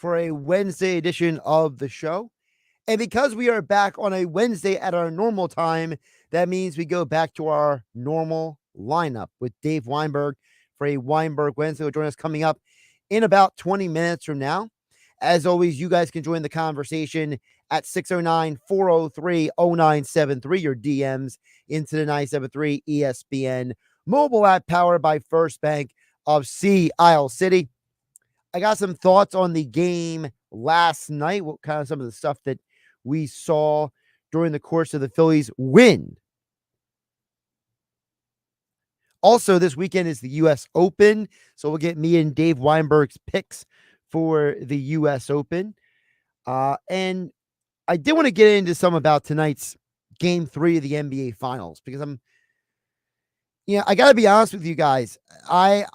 for a Wednesday edition of the show. And because we are back on a Wednesday at our normal time, that means we go back to our normal lineup with Dave Weinberg for a Weinberg Wednesday. Will join us coming up in about 20 minutes from now. As always, you guys can join the conversation at 609-403-0973, your DMs into the 973 ESPN mobile app powered by First Bank of Sea Isle City. I got some thoughts on the game last night, what kind of some of the stuff that we saw during the course of the Phillies win. Also, this weekend is the U.S. Open, so we'll get me and Dave Weinberg's picks for the U.S. Open. And I did want to get into some about tonight's Game 3 of the NBA Finals, because I got to be honest with you guys. I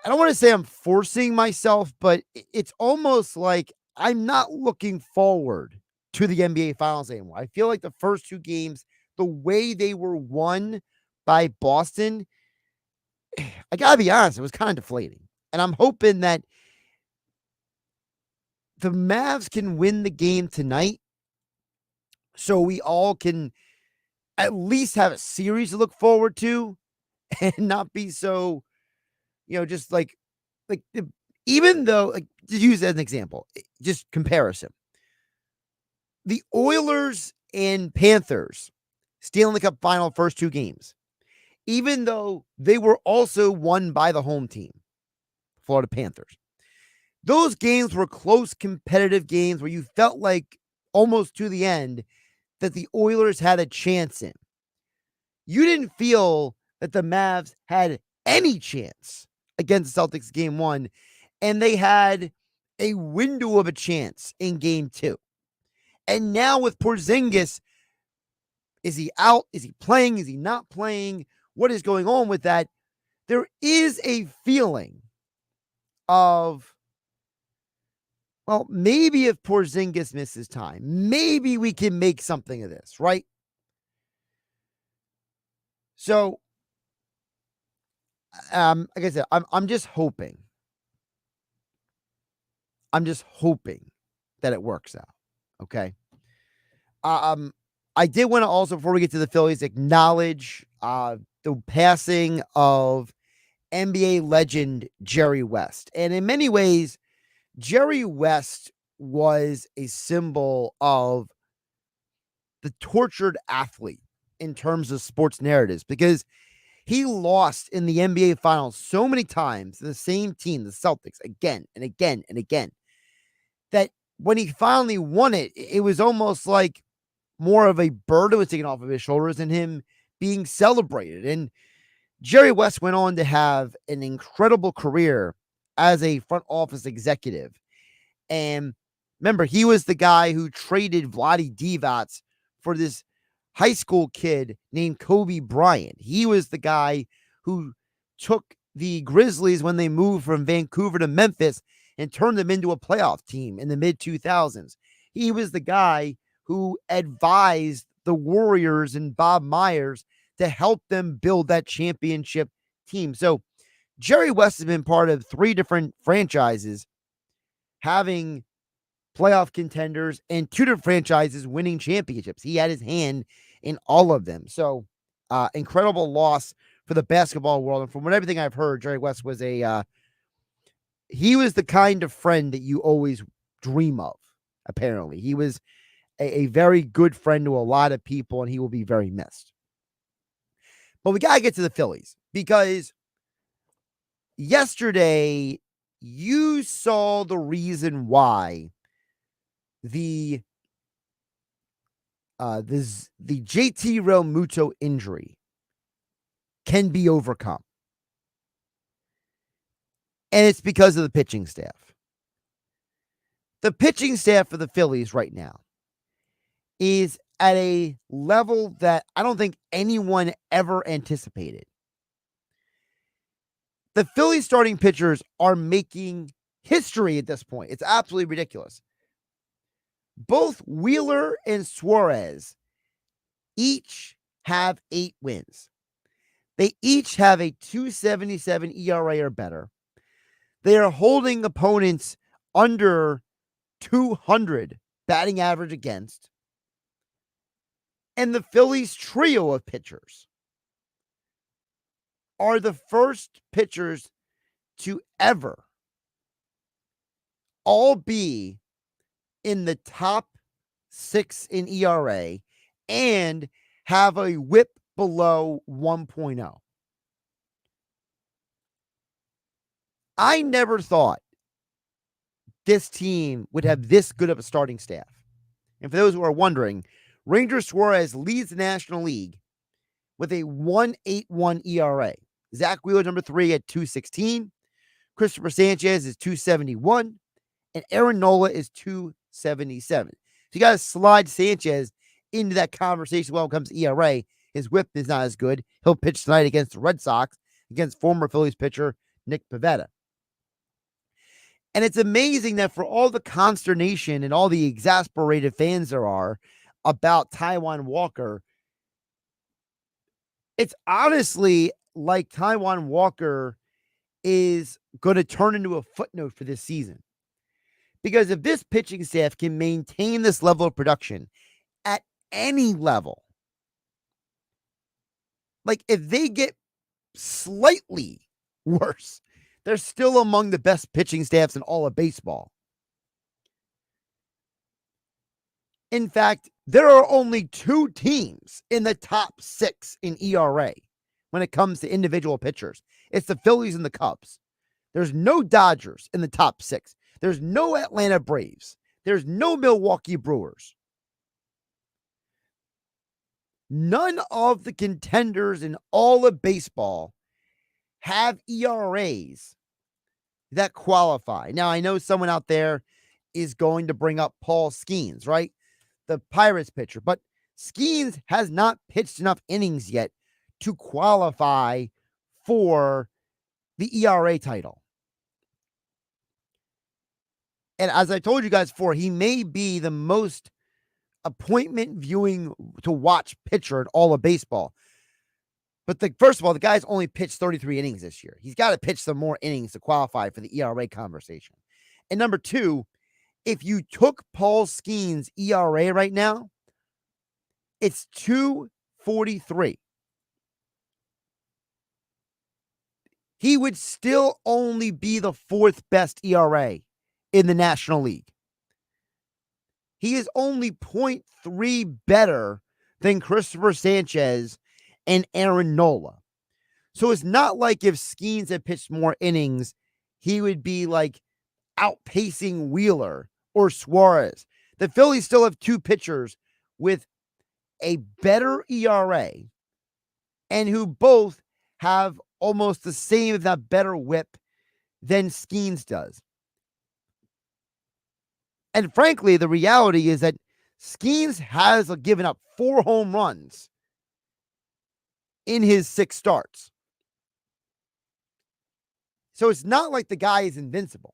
don't want to say I'm forcing myself, but it's almost like I'm not looking forward to the NBA Finals anymore. I feel like the first two games, the way they were won by Boston, I got to be honest, it was kind of deflating. And I'm hoping that the Mavs can win the game tonight so we all can at least have a series to look forward to and not be so, just like even though, to use as an example, just comparison, the Oilers and Panthers Stanley Cup final first two games, even though they were also won by the home team, Florida Panthers, those games were close, competitive games where you felt like almost to the end that the Oilers had a chance in. You didn't feel that the Mavs had any chance against the Celtics game one, and they had a window of a chance in game two. And now with Porzingis, is he out? Is he playing? Is he not playing? What is going on with that? There is a feeling of, well, maybe if Porzingis misses time, maybe we can make something of this, right? So, like I said, I'm just hoping. I'm just hoping that it works out. Okay. I did want to also, before we get to the Phillies, acknowledge the passing of NBA legend Jerry West. And in many ways, Jerry West was a symbol of the tortured athlete in terms of sports narratives, because he lost in the NBA Finals so many times to the same team, the Celtics, again and again and again, that when he finally won it, it was almost like more of a burden was taken off of his shoulders and him being celebrated. And Jerry West went on to have an incredible career as a front office executive. And remember, he was the guy who traded Vlade Divac for this high school kid named Kobe Bryant. He was the guy who took the Grizzlies when they moved from Vancouver to Memphis and turned them into a playoff team in the mid-2000s. He was the guy who advised the Warriors and Bob Myers to help them build that championship team. So Jerry West has been part of three different franchises having playoff contenders and two different franchises winning championships. He had his hand in all of them. So incredible loss for the basketball world. And from everything I've heard, Jerry West was he was the kind of friend that you always dream of. Apparently, he was a very good friend to a lot of people, and he will be very missed. But we got to get to the Phillies, because yesterday you saw the reason why the JT Realmuto injury can be overcome. And it's because of the pitching staff. The pitching staff for the Phillies right now is at a level that I don't think anyone ever anticipated. The Phillies starting pitchers are making history at this point. It's absolutely ridiculous. Both Wheeler and Suarez each have 8 wins. They each have a 2.77 ERA or better. They are holding opponents under 200 batting average against. And the Phillies trio of pitchers are the first pitchers to ever all be in the top 6 in ERA and have a whip below 1.0. I never thought this team would have this good of a starting staff. And for those who are wondering, Ranger Suarez leads the National League with a 1.81 ERA. Zach Wheeler, number 3, at 2.16. Christopher Sanchez is 2.71. And Aaron Nola is 2.77. So you got to slide Sanchez into that conversation when it comes to ERA. His whip is not as good. He'll pitch tonight against the Red Sox, against former Phillies pitcher Nick Pivetta. And it's amazing that for all the consternation and all the exasperated fans there are about Taijuan Walker, it's honestly like Taijuan Walker is going to turn into a footnote for this season. Because if this pitching staff can maintain this level of production at any level, like if they get slightly worse, they're still among the best pitching staffs in all of baseball. In fact, there are only 2 teams in the top 6 in ERA when it comes to individual pitchers. It's the Phillies and the Cubs. There's no Dodgers in the top 6. There's no Atlanta Braves. There's no Milwaukee Brewers. None of the contenders in all of baseball have ERAs that qualify. Now, I know someone out there is going to bring up Paul Skeens, right? The Pirates pitcher. But Skeens has not pitched enough innings yet to qualify for the ERA title. And as I told you guys before, he may be the most appointment viewing to watch pitcher in all of baseball. But first of all, the guy's only pitched 33 innings this year. He's got to pitch some more innings to qualify for the ERA conversation. And number 2, if you took Paul Skeens' ERA right now, it's 2.43. He would still only be the 4th best ERA in the National League. He is only 0.3 better than Christopher Sanchez and Aaron Nola. So it's not like if Skeens had pitched more innings, he would be like outpacing Wheeler or Suarez. The Phillies still have 2 pitchers with a better ERA and who both have almost the same, if not better, whip than Skeens does. And frankly, the reality is that Skeens has given up 4 home runs in his 6 starts. So it's not like the guy is invincible.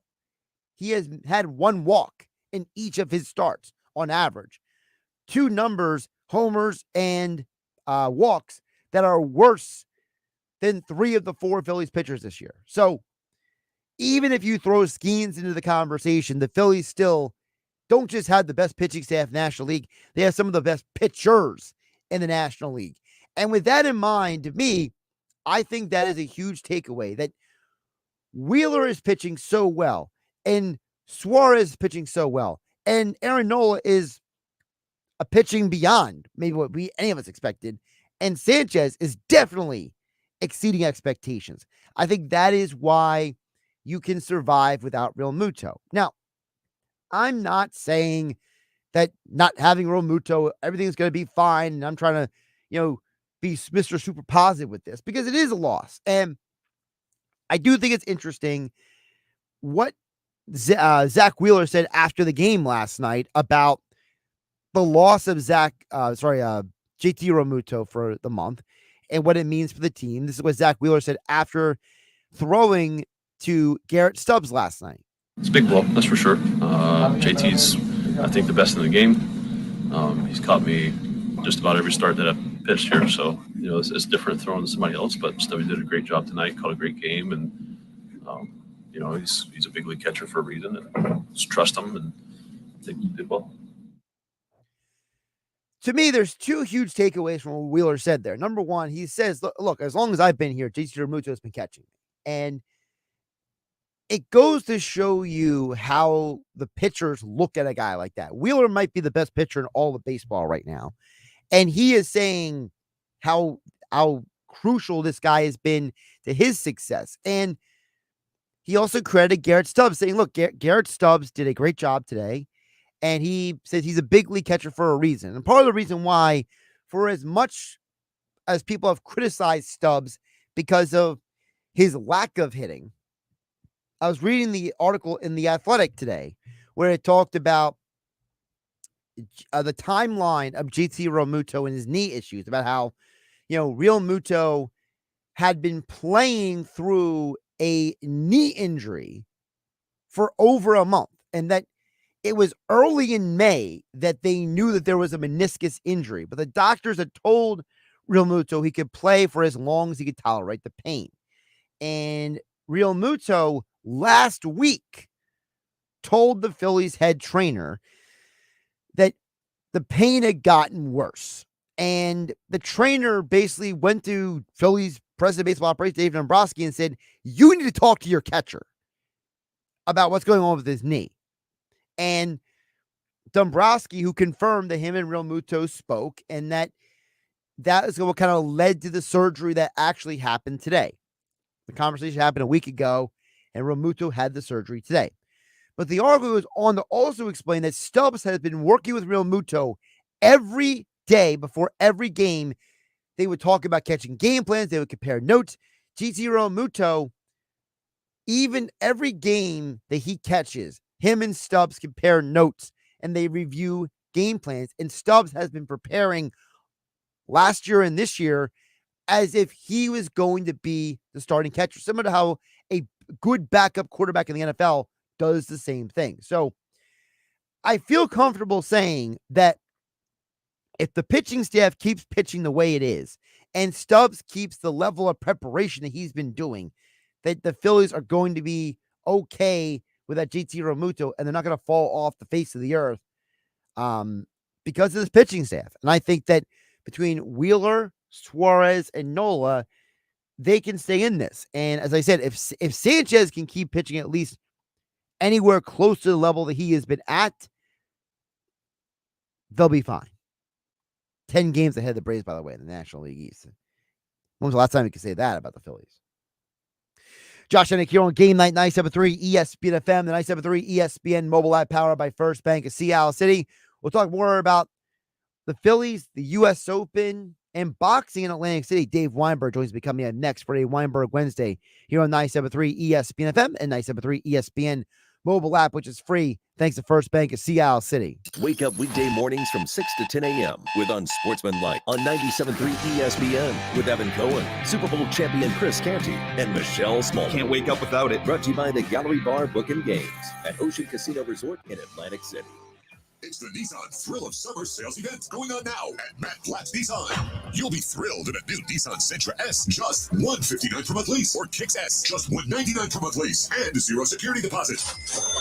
He has had 1 walk in each of his starts on average. 2 numbers, homers and walks, that are worse than 3 of the 4 Phillies pitchers this year. So even if you throw Skeens into the conversation, the Phillies still don't just have the best pitching staff in the National League. They have some of the best pitchers in the National League. And with that in mind, to me, I think that is a huge takeaway, that Wheeler is pitching so well and Suarez is pitching so well. And Aaron Nola is a pitching beyond maybe what any of us expected. And Sanchez is definitely exceeding expectations. I think that is why you can survive without Realmuto. Now, I'm not saying that not having Realmuto, everything's going to be fine. And I'm trying to, be Mr. Super Positive with this, because it is a loss. And I do think it's interesting what Zach Wheeler said after the game last night about the loss of JT Realmuto for the month and what it means for the team. This is what Zach Wheeler said after throwing to Garrett Stubbs last night. It's a big blow, that's for sure. JT's, I think, the best in the game. He's caught me just about every start that I've pitched here, so it's different throwing to somebody else, but still he did a great job tonight, caught a great game, and he's a big league catcher for a reason, and just trust him, and I think he did well. To me, there's two huge takeaways from what Wheeler said there. Number one, he says, look, as long as I've been here, JT Realmuto has been catching. And it goes to show you how the pitchers look at a guy like that. Wheeler might be the best pitcher in all of baseball right now. And he is saying how crucial this guy has been to his success. And he also credited Garrett Stubbs, saying, look, Garrett Stubbs did a great job today. And he says he's a big league catcher for a reason. And part of the reason why, for as much as people have criticized Stubbs because of his lack of hitting, I was reading the article in The Athletic today where it talked about the timeline of JT Realmuto and his knee issues, about how, Realmuto had been playing through a knee injury for over a month, and that it was early in May that they knew that there was a meniscus injury, but the doctors had told Realmuto he could play for as long as he could tolerate the pain. And Realmuto last week told the Phillies head trainer that the pain had gotten worse. And the trainer basically went to Phillies president of baseball operations, Dave Dombrowski, and said, you need to talk to your catcher about what's going on with his knee. And Dombrowski, who confirmed that him and Realmuto spoke, and that is what kind of led to the surgery that actually happened today. The conversation happened a week ago, and Realmuto had the surgery today. But the article goes on to also explain that Stubbs has been working with Realmuto every day before every game. They would talk about catching game plans. They would compare notes. JT Realmuto, even every game that he catches, him and Stubbs compare notes and they review game plans. And Stubbs has been preparing last year and this year as if he was going to be the starting catcher, similar to how a good backup quarterback in the NFL does the same thing. So I feel comfortable saying that if the pitching staff keeps pitching the way it is and Stubbs keeps the level of preparation that he's been doing, that the Phillies are going to be okay with that JT Realmuto, and they're not going to fall off the face of the earth because of this pitching staff. And I think that between Wheeler, Suarez, and Nola, they can stay in this. And as I said, if Sanchez can keep pitching at least anywhere close to the level that he has been at, they'll be fine. 10 games ahead of the Braves, by the way, in the National League East. When was the last time you could say that about the Phillies? Josh Hennick here on Game Night 97.3 ESPN FM, the 97.3 ESPN mobile app powered by First Bank of Seattle City. We'll talk more about the Phillies, the U.S. Open, and boxing in Atlantic City. Dave Weinberg joins me coming up next for a Weinberg Wednesday here on 97.3 ESPN FM and 97.3 ESPN mobile app, which is free thanks to First Bank of Seattle City. Wake up weekday mornings from 6 to 10 a.m. with Unsportsmanlike on 97.3 ESPN with Evan Cohen, Super Bowl champion Chris Canty, and Michelle Small. Can't wake up without it. Brought to you by the Gallery Bar Book and Games at Ocean Casino Resort in Atlantic City. It's the Nissan Thrill of Summer sales event going on now at Matt Platt's Nissan. You'll be thrilled in a new Nissan Sentra S, just $159 per month lease, or Kicks S, just $199 per month lease, and zero security deposit.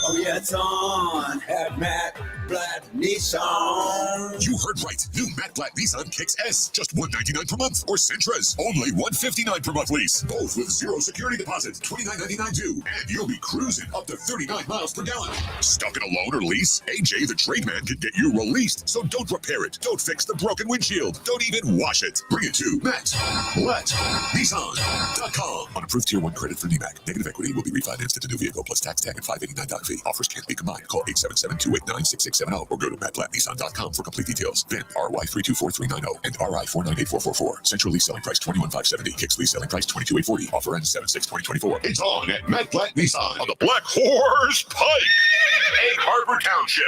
Oh yeah, it's on at Matt Platt Nissan. You heard right. New Matt Platt Nissan Kicks S, just $199 per month, or Sentras, only $159 per month lease, both with zero security deposit, $29.99 due, and you'll be cruising up to 39 miles per gallon. Stuck in a loan or lease? AJ, the trade man, can get you released, so don't repair it, don't fix the broken windshield, don't even wash it. Bring it to Matt Platt Nissan.com. On approved Tier 1 credit for NEMAC. Negative equity will be refinanced into new vehicle plus tax tag and $589 fee. Offers can't be combined. Call 877-289-6670 or go to mattplattnissan.com for complete details. VIN RY324390 and RI498444. Central lease selling price $21,570. Kicks lease selling price $22,840. Offer ends 7/6/2024. It's on at Matt Platt Nissan on the Black Horse Pike, Egg Harbor Township.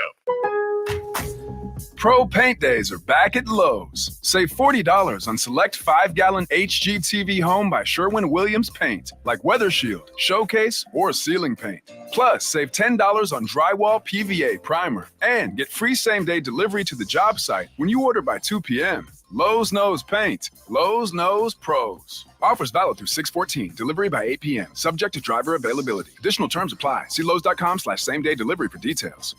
Pro Paint Days are back at Lowe's. Save $40 on select 5-gallon HGTV Home by Sherwin-Williams paint, like Weather Shield, Showcase, or Ceiling Paint. Plus, save $10 on drywall PVA primer and get free same-day delivery to the job site when you order by 2 p.m. Lowe's knows paint. Lowe's knows pros. Offers valid through 6/14. Delivery by 8 p.m. Subject to driver availability. Additional terms apply. See Lowe's.com/same-day delivery for details.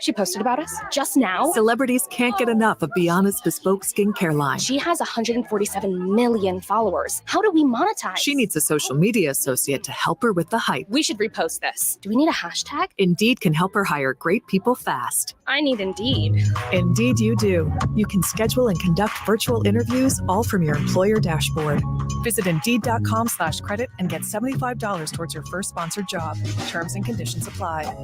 She posted about us just now. Celebrities can't get enough of Beyond's bespoke skincare line. She has 147 million followers. How do we monetize? She needs a social media associate to help her with the hype. We should repost this. Do we need a hashtag? Indeed can help her hire great people fast. I need Indeed. Indeed you do. You can schedule and conduct virtual interviews all from your employer dashboard. Visit Indeed.com/credit and get $75 towards your first sponsored job. Terms and conditions apply.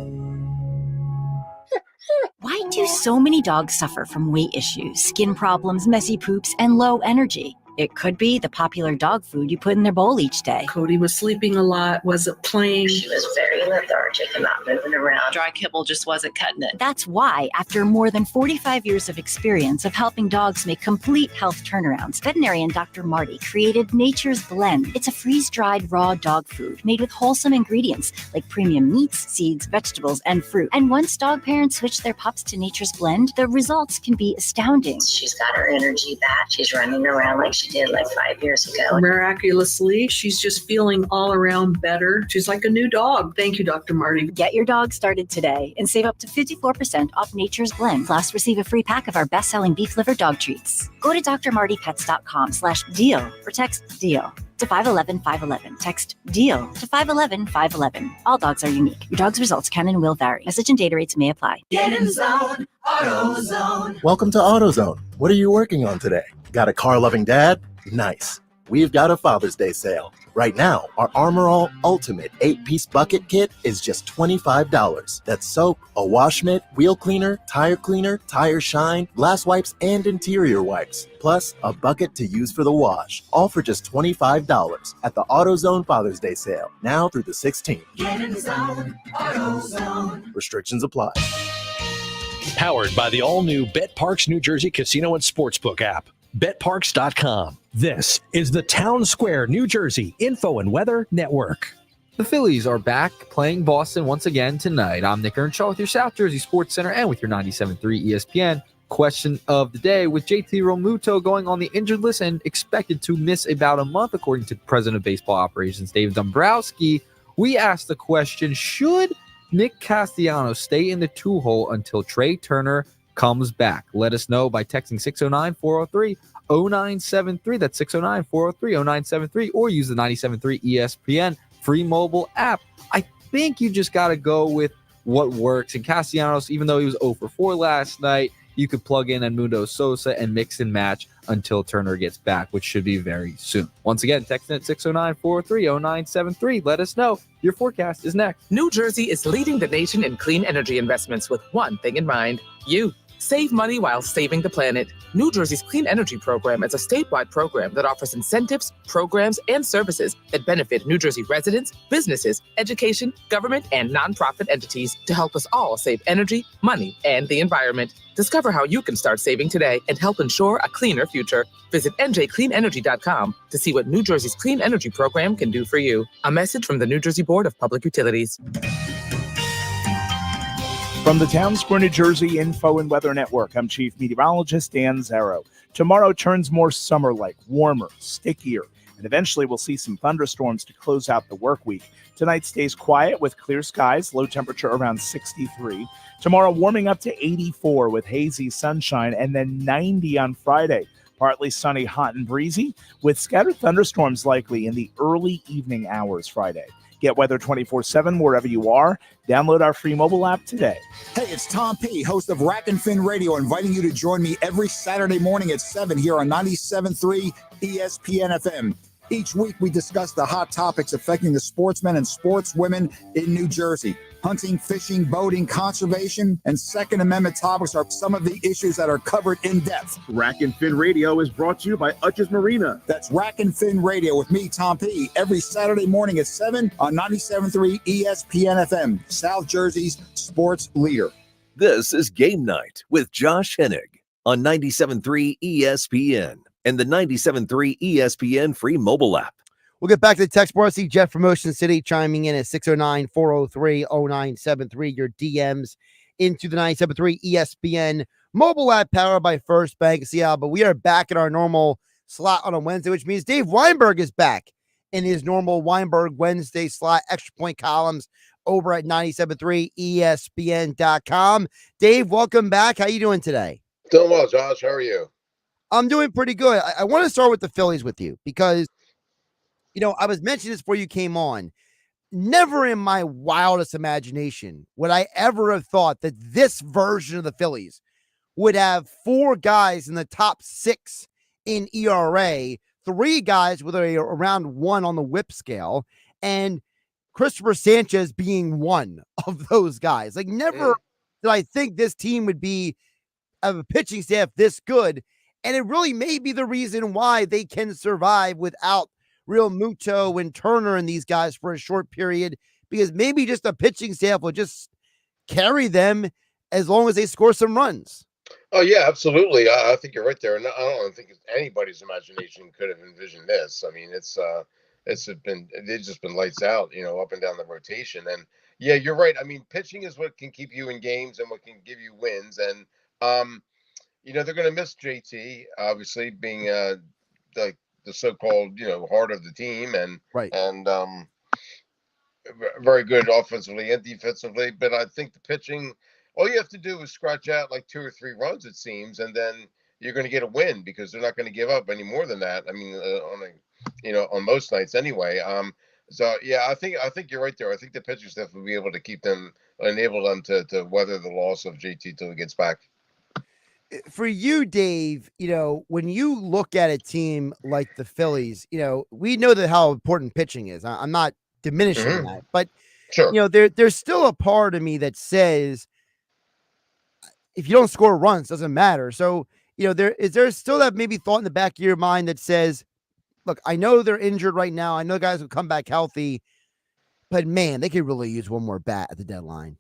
Why do so many dogs suffer from weight issues, skin problems, messy poops, and low energy? It could be the popular dog food you put in their bowl each day. Cody was sleeping a lot, wasn't playing. She was very lethargic and not moving around. Dry kibble just wasn't cutting it. That's why, after more than 45 years of experience of helping dogs make complete health turnarounds, veterinarian Dr. Marty created Nature's Blend. It's a freeze-dried raw dog food made with wholesome ingredients like premium meats, seeds, vegetables, and fruit. And once dog parents switch their pups to Nature's Blend, the results can be astounding. She's got her energy back. She's running around like she did like 5 years ago. Miraculously, she's just feeling all around better. She's like a new dog. Thank you, Dr. Marty. Get your dog started today and save up to 54% off Nature's Blend. Plus, receive a free pack of our best-selling beef liver dog treats. Go to drmartypets.com/deal or text DEAL to 511-511. Text DEAL to 511-511. All dogs are unique. Your dog's results can and will vary. Message and data rates may apply. Get in zone, AutoZone. Welcome to AutoZone. What are you working on today? Got a car-loving dad? Nice. We've got a Father's Day sale. Right now, our Armor All Ultimate 8-piece bucket kit is just $25. That's soap, a wash mitt, wheel cleaner, tire shine, glass wipes, and interior wipes. Plus, a bucket to use for the wash. All for just $25 at the AutoZone Father's Day sale. Now through the 16th. Get in zone, AutoZone. Restrictions apply. Powered by the all-new BetParks New Jersey Casino and Sportsbook app. BetParks.com. This is the Town Square, New Jersey Info and Weather Network. The Phillies are back playing Boston once again tonight. I'm Nick Earnshaw with your South Jersey Sports Center and with your 97.3 ESPN. Question of the day: with JT Realmuto going on the injured list and expected to miss about a month, according to President of Baseball Operations Dave Dombrowski, we asked the question, should Nick Castellanos stay in the two-hole until Trey Turner comes back? Let us know by texting 609-403-0973. That's 609-403-0973, or use the 97.3 ESPN free mobile app. I think you just got to go with what works. And Castellanos, even though he was 0 for 4 last night, you could plug in Edmundo Sosa and mix and match until Turner gets back, which should be very soon. Once again, text in at 609-403-0973. Let us know. Your forecast is next. New Jersey is leading the nation in clean energy investments with one thing in mind: you. Save money while saving the planet. New Jersey's Clean Energy Program is a statewide program that offers incentives, programs, and services that benefit New Jersey residents, businesses, education, government, and nonprofit entities to help us all save energy, money, and the environment. Discover how you can start saving today and help ensure a cleaner future. Visit njcleanenergy.com to see what New Jersey's Clean Energy Program can do for you. A message from the New Jersey Board of Public Utilities. From the Town Square, New Jersey Info and Weather Network, I'm Chief Meteorologist Dan Zarrow. Tomorrow turns more summer-like, warmer, stickier, and eventually we'll see some thunderstorms to close out the work week. Tonight stays quiet with clear skies, low temperature around 63. Tomorrow warming up to 84 with hazy sunshine, and then 90 on Friday. Partly sunny, hot and breezy, with scattered thunderstorms likely in the early evening hours Friday. Get weather 24/7 wherever you are. Download our free mobile app today. Hey, it's Tom P., host of Rack and Fin Radio, inviting you to join me every Saturday morning at 7 here on 97.3 ESPN FM. Each week, we discuss the hot topics affecting the sportsmen and sportswomen in New Jersey. Hunting, fishing, boating, conservation, and Second Amendment topics are some of the issues that are covered in depth. Rack and Fin Radio is brought to you by Utch's Marina. That's Rack and Fin Radio with me, Tom P., every Saturday morning at 7 on 97.3 ESPN FM, South Jersey's sports leader. This is Game Night with Josh Hennig on 97.3 ESPN and the 97.3 ESPN free mobile app. We'll get back to the text board. See Jeff from Ocean City chiming in at 609-403-0973. Your DMs into the 97.3 ESPN mobile app powered by First Bank Seattle. But we are back in our normal slot on a Wednesday, which means Dave Weinberg is back in his normal Weinberg Wednesday slot, extra point columns over at 97.3 ESPN.com. Dave, welcome back. How you doing today? Doing well, Josh. How are you? I'm doing pretty good. I want to start with the Phillies with you because, I was mentioning this before you came on. Never in my wildest imagination would I ever have thought that this version of the Phillies would have 4 guys in the top 6 in ERA, 3 guys with around 1 on the whip scale, and Christopher Sanchez being one of those guys. Like, never did I think this team would be of a pitching staff this good. And it really may be the reason why they can survive without Realmuto and Turner and these guys for a short period, because maybe just a pitching staff will just carry them as long as they score some runs. Oh yeah, absolutely. I think you're right there, and I don't think anybody's imagination could have envisioned this. I mean, it's just been lights out, up and down the rotation. And yeah, you're right. I mean, pitching is what can keep you in games and what can give you wins. And they're going to miss JT, obviously being the so-called heart of the team, and right, and very good offensively and defensively. But I think the pitching, all you have to do is scratch out like 2 or 3 runs, it seems, and then you're going to get a win because they're not going to give up any more than that. I mean, on most nights anyway. So yeah, I think you're right there. I think the pitching staff will be able to enable them to weather the loss of JT till he gets back. For you, Dave, when you look at a team like the Phillies, we know that how important pitching is. I'm not diminishing that, but sure, there's still a part of me that says if you don't score runs, doesn't matter. So, there still that maybe thought in the back of your mind that says, look, I know they're injured right now. I know guys will come back healthy, but man, they could really use one more bat at the deadline.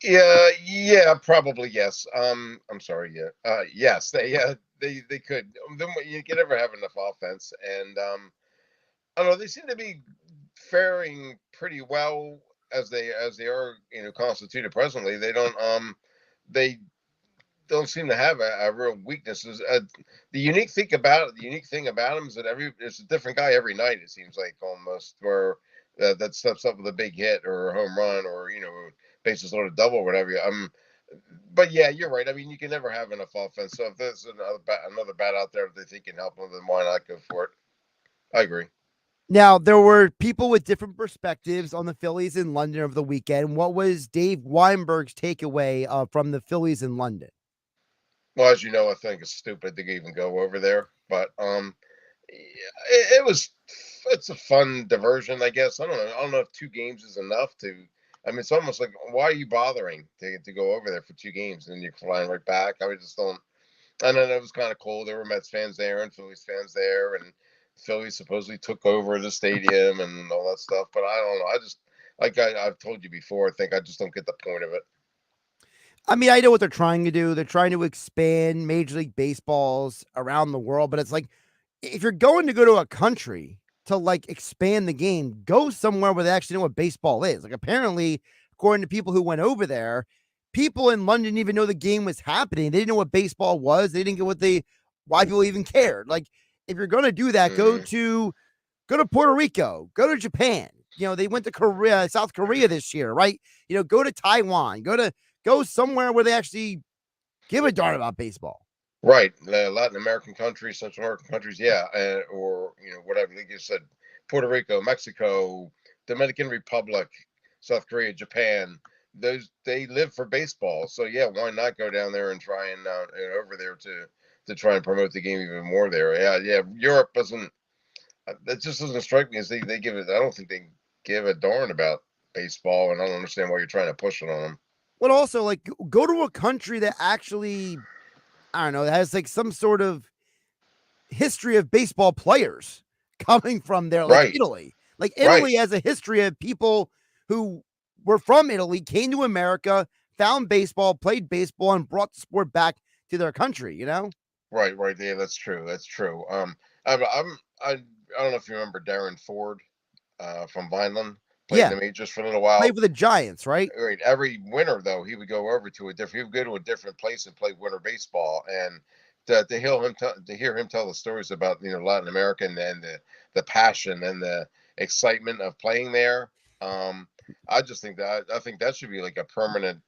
Yeah, probably yes. I'm sorry. Yeah, yes, they could. You can never have enough offense, and I don't know. They seem to be faring pretty well as they are, constituted presently. They don't seem to have a real weaknesses. The unique thing about them is that it's a different guy every night. It seems like almost where that steps up with a big hit or a home run or bases loaded double or whatever. But yeah, you're right. I mean, you can never have enough offense. So if there's another bat out there that they think can help them, then why not go for it? I agree. Now, there were people with different perspectives on the Phillies in London over the weekend. What was Dave Weinberg's takeaway from the Phillies in London? Well, as you know, I think it's stupid to even go over there, but it's a fun diversion, I guess. I don't know if 2 games is enough to. I mean, it's almost like, why are you bothering to go over there for 2 games and then you're flying right back? I just don't. And then it was kind of cool. There were Mets fans there and Phillies fans there, and Phillies supposedly took over the stadium and all that stuff. But I don't know. I just, I've told you before, I think I just don't get the point of it. I mean, I know what they're trying to do. They're trying to expand Major League Baseballs around the world, but it's like, if you're going to go to a country to like expand the game, go somewhere where they actually know what baseball is. Like, apparently, according to people who went over there, people in London didn't even know the game was happening. They didn't know what baseball was. They didn't get why people even cared. Like, if you're going to do that, go to Puerto Rico, go to Japan. They went to South Korea this year, right? Go to Taiwan, go somewhere where they actually give a darn about baseball. Right. Latin American countries, Central American countries. Yeah. Or, whatever. Like you said, Puerto Rico, Mexico, Dominican Republic, South Korea, Japan. They live for baseball. So yeah, why not go down there and try and over there to try and promote the game even more there. Yeah. Europe doesn't, that just doesn't strike me as they give it. I don't think they give a darn about baseball, and I don't understand why you're trying to push it on them. But also, like, go to a country that actually, I don't know, has like some sort of history of baseball players coming from there, like Italy. Like, Italy has a history of people who were from Italy, came to America, found baseball, played baseball, and brought the sport back to their country, Right. Yeah, that's true. I don't know if you remember Darren Ford from Vineland. played Yeah. in the majors for a little while. Play for the Giants, right? Right. Every winter, though, he would go over to a different. He would go to a different place and play winter baseball, and to hear him tell the stories about Latin America and the passion and the excitement of playing there. I just think that should be like a permanent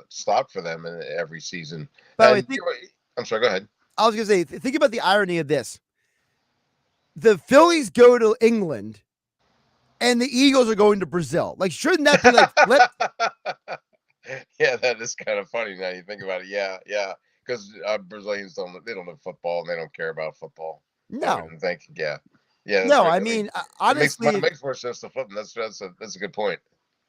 stop for them in every season. But I And think I'm sorry. Go ahead. I was gonna say, think about the irony of this. The Phillies go to England, and the Eagles are going to Brazil. Like, shouldn't that be like flip? Yeah, that is kind of funny now you think about it. Yeah, yeah, because Brazilians don't know football and they don't care about football. I No. wouldn't think. Yeah, yeah. That's No, right. I mean, honestly, it makes more sense to flip. That's a good point.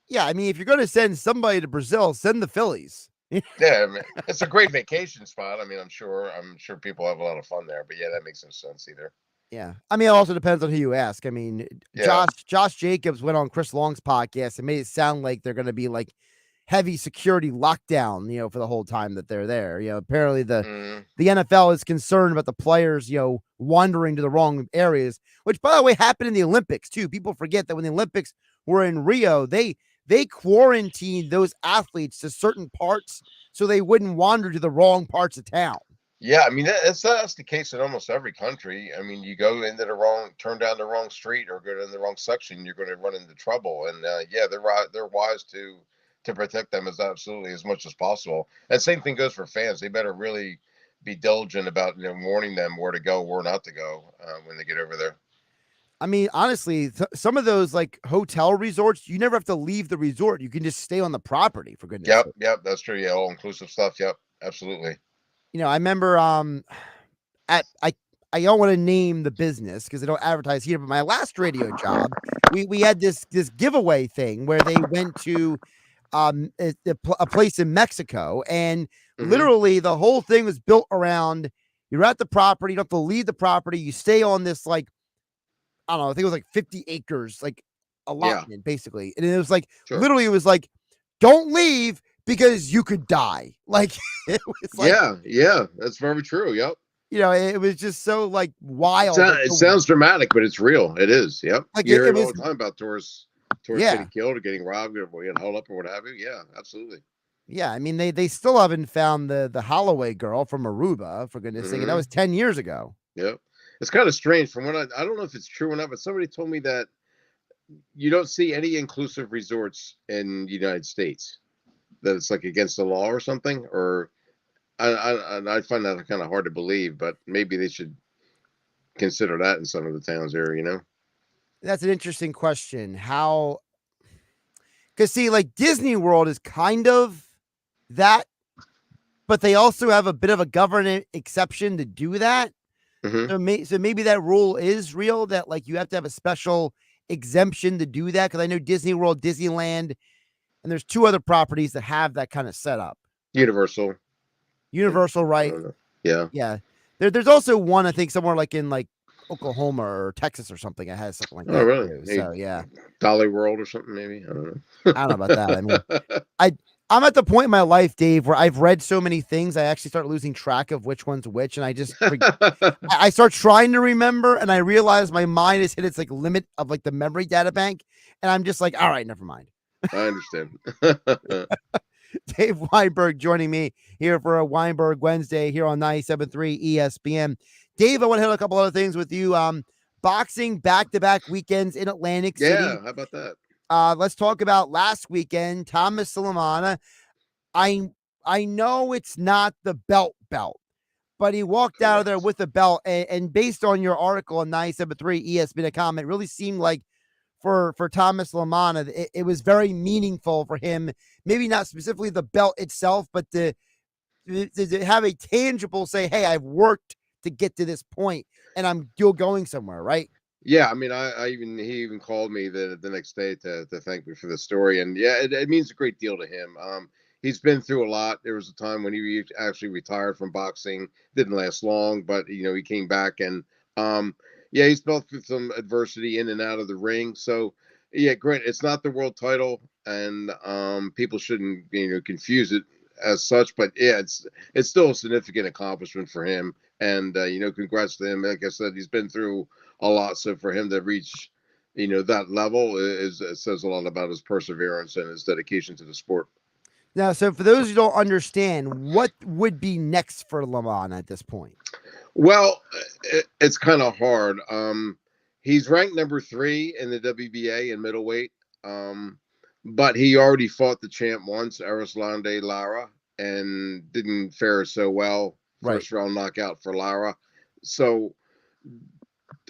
yeah, I mean, if you're going to send somebody to Brazil, send the Phillies. Yeah, I mean, it's a great vacation spot. I mean, I'm sure people have a lot of fun there. But yeah, that makes no sense either. Yeah. I mean, it also depends on who you ask. I mean, Yeah. Josh Jacobs went on Chris Long's podcast and made it sound like they're going to be like heavy security lockdown, for the whole time that they're there. Apparently the NFL is concerned about the players, wandering to the wrong areas, which by the way happened in the Olympics too. People forget that when the Olympics were in Rio, they quarantined those athletes to certain parts so they wouldn't wander to the wrong parts of town. Yeah, I mean that's the case in almost every country. I mean, you go into turn down the wrong street or go in the wrong section, you're going to run into trouble. And yeah, they're wise to protect them as much as possible. And same thing goes for fans. They better really be diligent about warning them where to go, where not to go when they get over there. I mean, honestly, some of those like hotel resorts, you never have to leave the resort. You can just stay on the property, for goodness sake. Yep, that's true. Yeah, all inclusive stuff. Yep, absolutely. I remember I don't want to name the business because I don't advertise here, but my last radio job, we had this giveaway thing where they went to a place in Mexico, and literally the whole thing was built around you're at the property, you don't have to leave the property, you stay on this like I don't know, I think it was like 50 acres, like allotment, basically. And it was like literally it was like, don't leave because you could die. Like it was like yeah, that's very true. Yep. It was just so like wild. It sounds dramatic, but it's real. It is. Yep. Like You hear it it all was the time about tourists Yeah. getting killed or getting robbed or getting held up or what have you. Yeah, absolutely. Yeah, I mean they still haven't found the Holloway girl from Aruba, for goodness sake. And that was 10 years ago. Yep. It's kind of strange from what I don't know if it's true or not, but somebody told me that you don't see any inclusive resorts in the United States. That it's like against the law or something, or I find that kind of hard to believe, but maybe they should consider that in some of the towns there. That's an interesting question. How? Because see, like Disney World is kind of that, but they also have a bit of a government exception to do that. So maybe that rule is real, that like you have to have a special exemption to do that. Because I know Disney World, Disneyland, and there's two other properties that have that kind of setup. Universal, right? Yeah. Yeah. There's also one I think somewhere like in like Oklahoma or Texas or something that has something like that. Oh, really? Too. So yeah, Dolly World or something maybe. I don't know. I don't know about that. I mean, I'm at the point in my life, Dave, where I've read so many things, I actually start losing track of which one's which, and I just I start trying to remember, and I realize my mind has hit its like limit of like the memory data bank, and I'm just like, all right, never mind. I understand. Dave Weinberg joining me here for a Weinberg Wednesday here on 97.3 ESPN. Dave, I want to hit a couple other things with you. Boxing back-to-back weekends in Atlantic City. Yeah, how about that? Let's talk about last weekend. Thomas Sulemana. I know it's not the belt, but he walked out of there with the belt. And based on your article on 97.3 ESPN.com, it really seemed like for Thomas Sulemana, it was very meaningful for him. Maybe not specifically the belt itself, but to have a tangible say, hey, I've worked to get to this point and I'm still going somewhere, right? Yeah, I mean, he even called me the next day to thank me for the story, and yeah, it means a great deal to him. He's been through a lot. There was a time when he actually retired from boxing. Didn't last long, but he came back, and yeah, he's felt through some adversity in and out of the ring. So yeah, great. It's not the world title, and people shouldn't confuse it as such. But yeah, it's still a significant accomplishment for him, and congrats to him. Like I said, he's been through a lot, so for him to reach that level is it says a lot about his perseverance and his dedication to the sport. Now, so for those who don't understand, what would be next for Lamont at this point? Well, it's kind of hard. He's ranked number 3 in the WBA in middleweight, but he already fought the champ once, Arislande Lara, and didn't fare so well. Right. First round knockout for Lara. So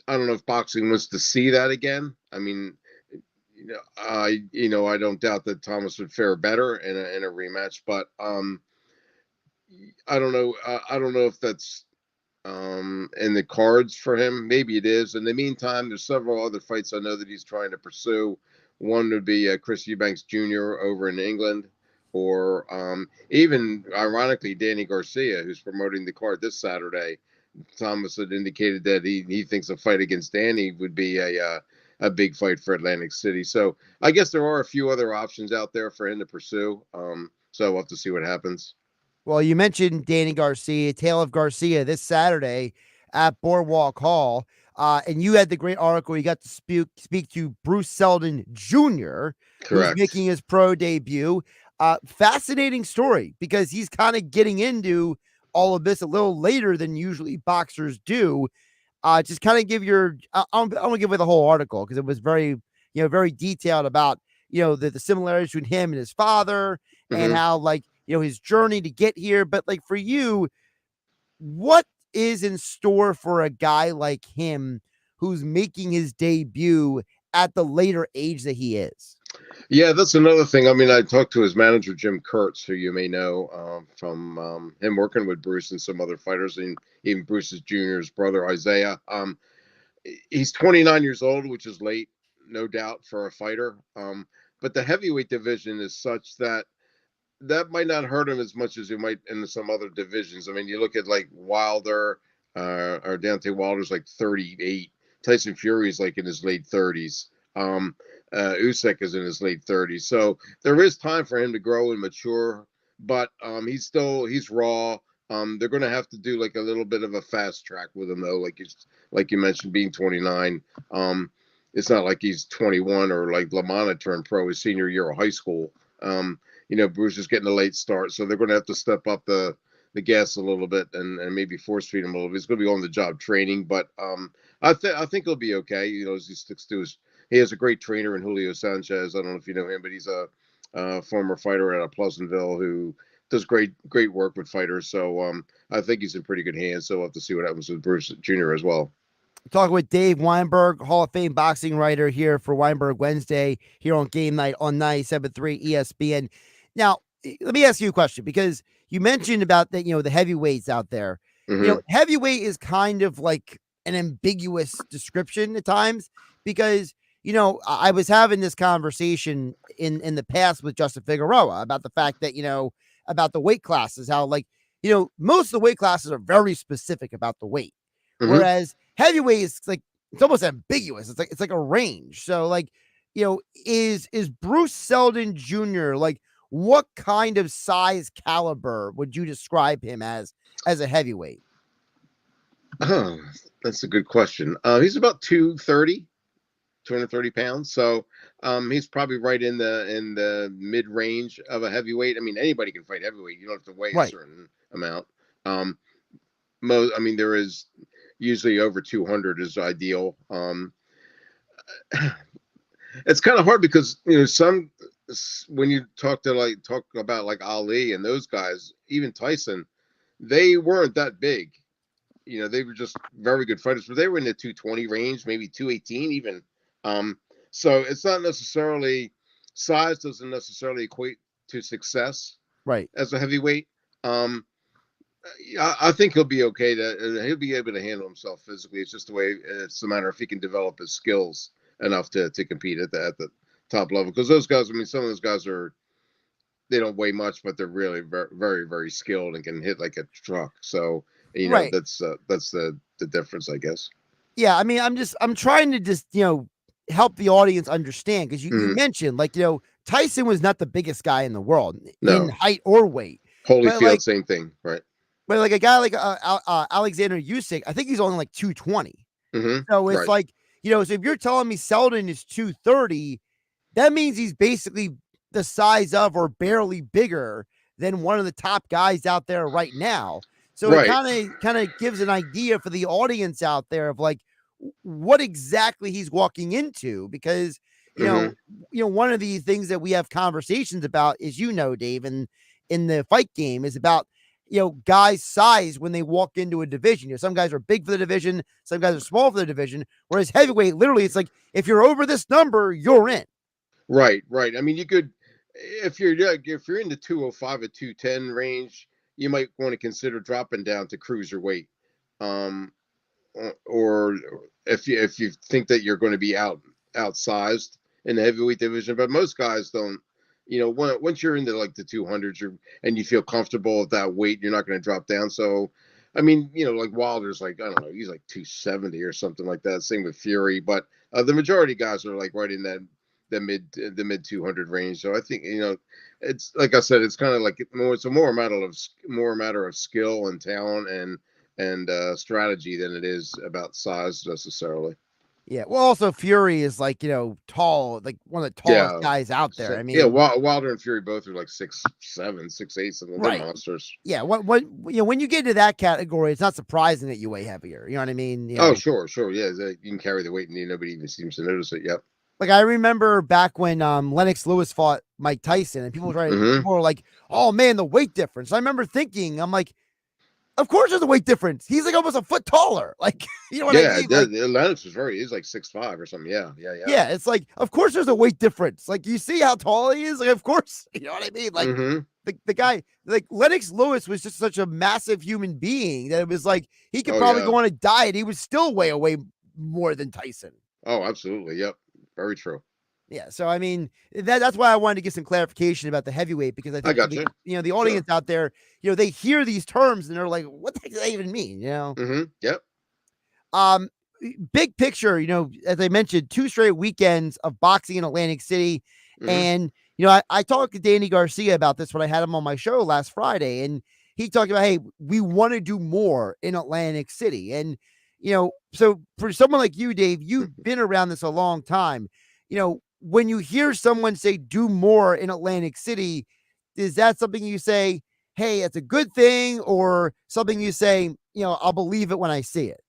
I don't know if boxing wants to see that again. I mean, I don't doubt that Thomas would fare better in a rematch, but I don't know. I don't know if that's in the cards for him. Maybe it is. In the meantime, there's several other fights I know that he's trying to pursue. One would be Chris Eubanks Jr. over in England, or even ironically Danny Garcia, who's promoting the card this Saturday. Thomas had indicated that he thinks a fight against Danny would be a big fight for Atlantic City. So I guess there are a few other options out there for him to pursue. So we'll have to see what happens. Well, you mentioned Danny Garcia, Tale of Garcia this Saturday at Boardwalk Hall. And you had the great article. You got to speak to Bruce Seldon Jr., who's making his pro debut. Fascinating story because he's kind of getting into all of this a little later than usually boxers do. Just kind of give your, I don't want to give away the whole article because it was very, very detailed about, the similarities between him and his father and how his journey to get here. But like for you, what is in store for a guy like him who's making his debut at the later age that he is? Yeah, that's another thing. I mean, I talked to his manager, Jim Kurtz, who you may know from him working with Bruce and some other fighters, and even Bruce's junior's brother, Isaiah. He's 29 years old, which is late, no doubt, for a fighter. But the heavyweight division is such that might not hurt him as much as it might in some other divisions. I mean, you look at like Wilder or Deontay Wilder's like 38. Tyson Fury is like in his late 30s. Usyk is in his late 30s. So there is time for him to grow and mature, but he's raw. They're going to have to do like a little bit of a fast track with him though, like you mentioned, being 29. It's not like he's 21 or like Lamont turned pro his senior year of high school. Bruce is getting a late start, so they're going to have to step up the gas a little bit and maybe force feed him a little bit. He's going to be on the job training, but I think he'll be okay. As he sticks to he has a great trainer in Julio Sanchez. I don't know if you know him, but he's a former fighter out of Pleasantville who does great work with fighters. So I think he's in pretty good hands. So we'll have to see what happens with Bruce Jr. as well. Talking with Dave Weinberg, Hall of Fame boxing writer here for Weinberg Wednesday here on Game Night on 97.3 ESPN. Now, let me ask you a question because you mentioned about that, the heavyweights out there. Heavyweight is kind of like an ambiguous description at times because, I was having this conversation in the past with Justin Figueroa about the fact that, about the weight classes, how most of the weight classes are very specific about the weight. Whereas heavyweight is like, it's almost ambiguous. It's like a range. So is Bruce Seldon Jr. like, what kind of size caliber would you describe him as a heavyweight? Oh, that's a good question. He's about 230 pounds. So he's probably right in the mid range of a heavyweight. I mean, anybody can fight heavyweight. You don't have to weigh a certain amount. There is usually over 200 is ideal. It's kind of hard because when you talk about like Ali and those guys, even Tyson, they weren't that big. They were just very good fighters, but they were in the 220 range, maybe 218 even. So it's not necessarily size doesn't necessarily equate to success, right? As a heavyweight. I think he'll be okay. He'll be able to handle himself physically. It's just the way. It's a matter if he can develop his skills enough to compete at the top level. Because those guys, some of those guys they don't weigh much, but they're really very, very, very skilled and can hit like a truck. So that's the difference, I guess. Yeah, I'm trying to just help the audience understand because you mentioned Tyson was not the biggest guy in the world in height or weight. Holyfield, same thing, right? But like a guy like Alexander Usyk, I think he's only like 220. So it's like, So if you're telling me Selden is 230, that means he's basically the size of or barely bigger than one of the top guys out there right now. So it Right. kind of gives an idea for the audience out there of like what exactly he's walking into, because one of the things that we have conversations about is, Dave, and in the fight game is about guys' size when they walk into a division. Some guys are big for the division, some guys are small for the division, whereas heavyweight, literally, it's like if you're over this number, you're in. Right. I mean, you could, if you're in the 205 or 210 range, you might want to consider dropping down to cruiserweight, or if you think that you're going to be outsized in the heavyweight division. But most guys don't. Once you're into like the 200s, and you feel comfortable at that weight, you're not going to drop down. So, I mean, like Wilder's like, I don't know, he's like 270 or something like that. Same with Fury, but the majority of guys are like right in the mid 200 range. So I think it's like I said, it's kind of like it's a more matter of skill and talent and strategy than it is about size necessarily. Yeah. Well, also Fury is like, tall, like one of the tallest guys out there. I mean, Wilder and Fury both are like 6'7", 6'8", something. right. They're monsters. Yeah. When you get into that category, it's not surprising that you weigh heavier. You know what I mean? Oh, sure. Yeah. You can carry the weight and nobody even seems to notice it. Yep. Like I remember back when Lennox Lewis fought Mike Tyson, and people were like, "Oh man, the weight difference." I remember thinking, I'm like, "Of course there's a weight difference. He's like almost a foot taller." Like, you know what I mean? Like, Lennox he's like 6'5" or something. Yeah. Yeah, it's like, of course there's a weight difference. Like, you see how tall he is? Like, of course, you know what I mean? Like, the guy, like Lennox Lewis was just such a massive human being that it was like he could probably go on a diet. He would still weigh way more than Tyson. Oh, absolutely. Yep. Very true. Yeah, so I mean that's why I wanted to get some clarification about the heavyweight, because I think the audience out there, they hear these terms and they're like, "What the heck does that even mean?" Yep. Big picture, as I mentioned, 2 straight weekends of boxing in Atlantic City, and I talked to Danny Garcia about this when I had him on my show last Friday, and he talked about, hey, we want to do more in Atlantic City, and so for someone like you, Dave, you've been around this a long time. When you hear someone say do more in Atlantic City, is that something you say, hey, it's a good thing, or something you say, I'll believe it when I see it?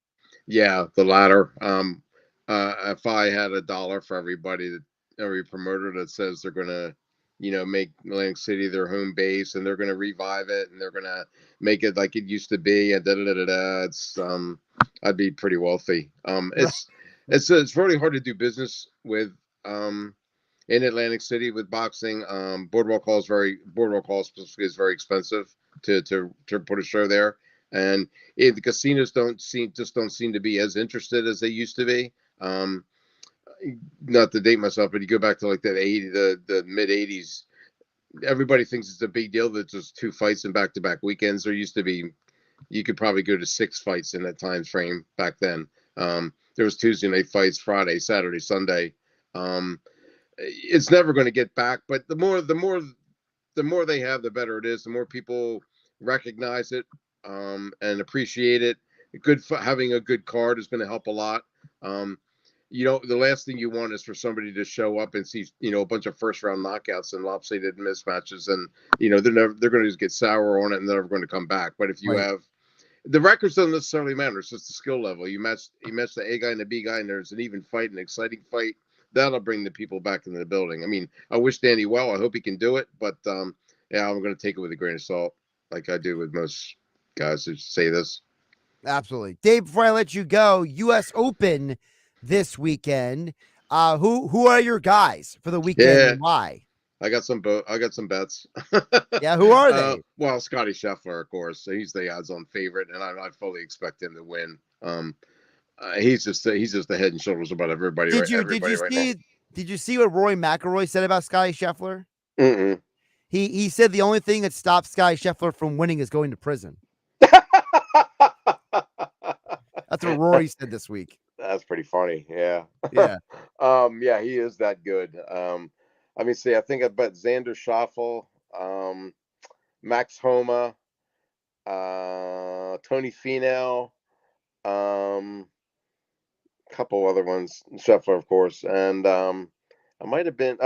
Yeah, the latter. If I had $1 for every promoter that says they're gonna, make Atlantic City their home base and they're gonna revive it and they're gonna make it like it used to be and it's I'd be pretty wealthy. It's really hard to do business with in Atlantic City with boxing. Boardwalk Hall specifically is very expensive to put a show there, and the casinos don't seem to be as interested as they used to be. Not to date myself, but you go back to like the mid '80s. Everybody thinks it's a big deal that there's 2 fights in back-to-back weekends. There used to be, you could probably go to 6 fights in that time frame back then. There was Tuesday night fights, Friday, Saturday, Sunday. It's never going to get back, but the more they have, the better it is. The more people recognize it and appreciate it. Having a good card is going to help a lot. The last thing you want is for somebody to show up and see, a bunch of first round knockouts and lopsided mismatches, and they're going to just get sour on it and they're never going to come back. But if you have the records, don't necessarily matter. It's just the skill level. You match the A guy and the B guy, and there's an even fight, an exciting fight. That'll bring the people back into the building. I mean, I wish Danny well. I hope he can do it, but I'm going to take it with a grain of salt, like I do with most guys who say this. Absolutely, Dave. Before I let you go, U.S. Open this weekend. Who are your guys for the weekend and why? I got some bets. Yeah, who are they? Well, Scotty Scheffler, of course. He's the odds-on favorite, and I fully expect him to win. He's just the head and shoulders above everybody. Did you see what Rory McIlroy said about Scotty Scheffler? Mm-mm. He said the only thing that stops Scotty Scheffler from winning is going to prison. That's what Rory said this week. That's pretty funny. Yeah. Yeah. Yeah, he is that good. I think I bet Xander Schauffele, Max Homa, Tony Finau, couple other ones, Scheffler, of course, and I might have been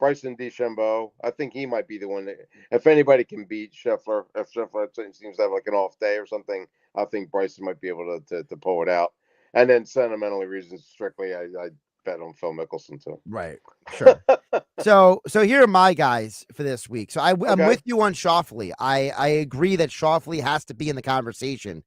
Bryson DeChambeau. I think he might be the one that, if anybody can beat Scheffler, if Scheffler seems to have like an off day or something, I think Bryson might be able to pull it out. And then sentimentally reasons, strictly, I bet on Phil Mickelson too. Right. Sure. So here are my guys for this week. So I'm Okay. with you on Shoffley. I agree that Shoffley has to be in the conversation.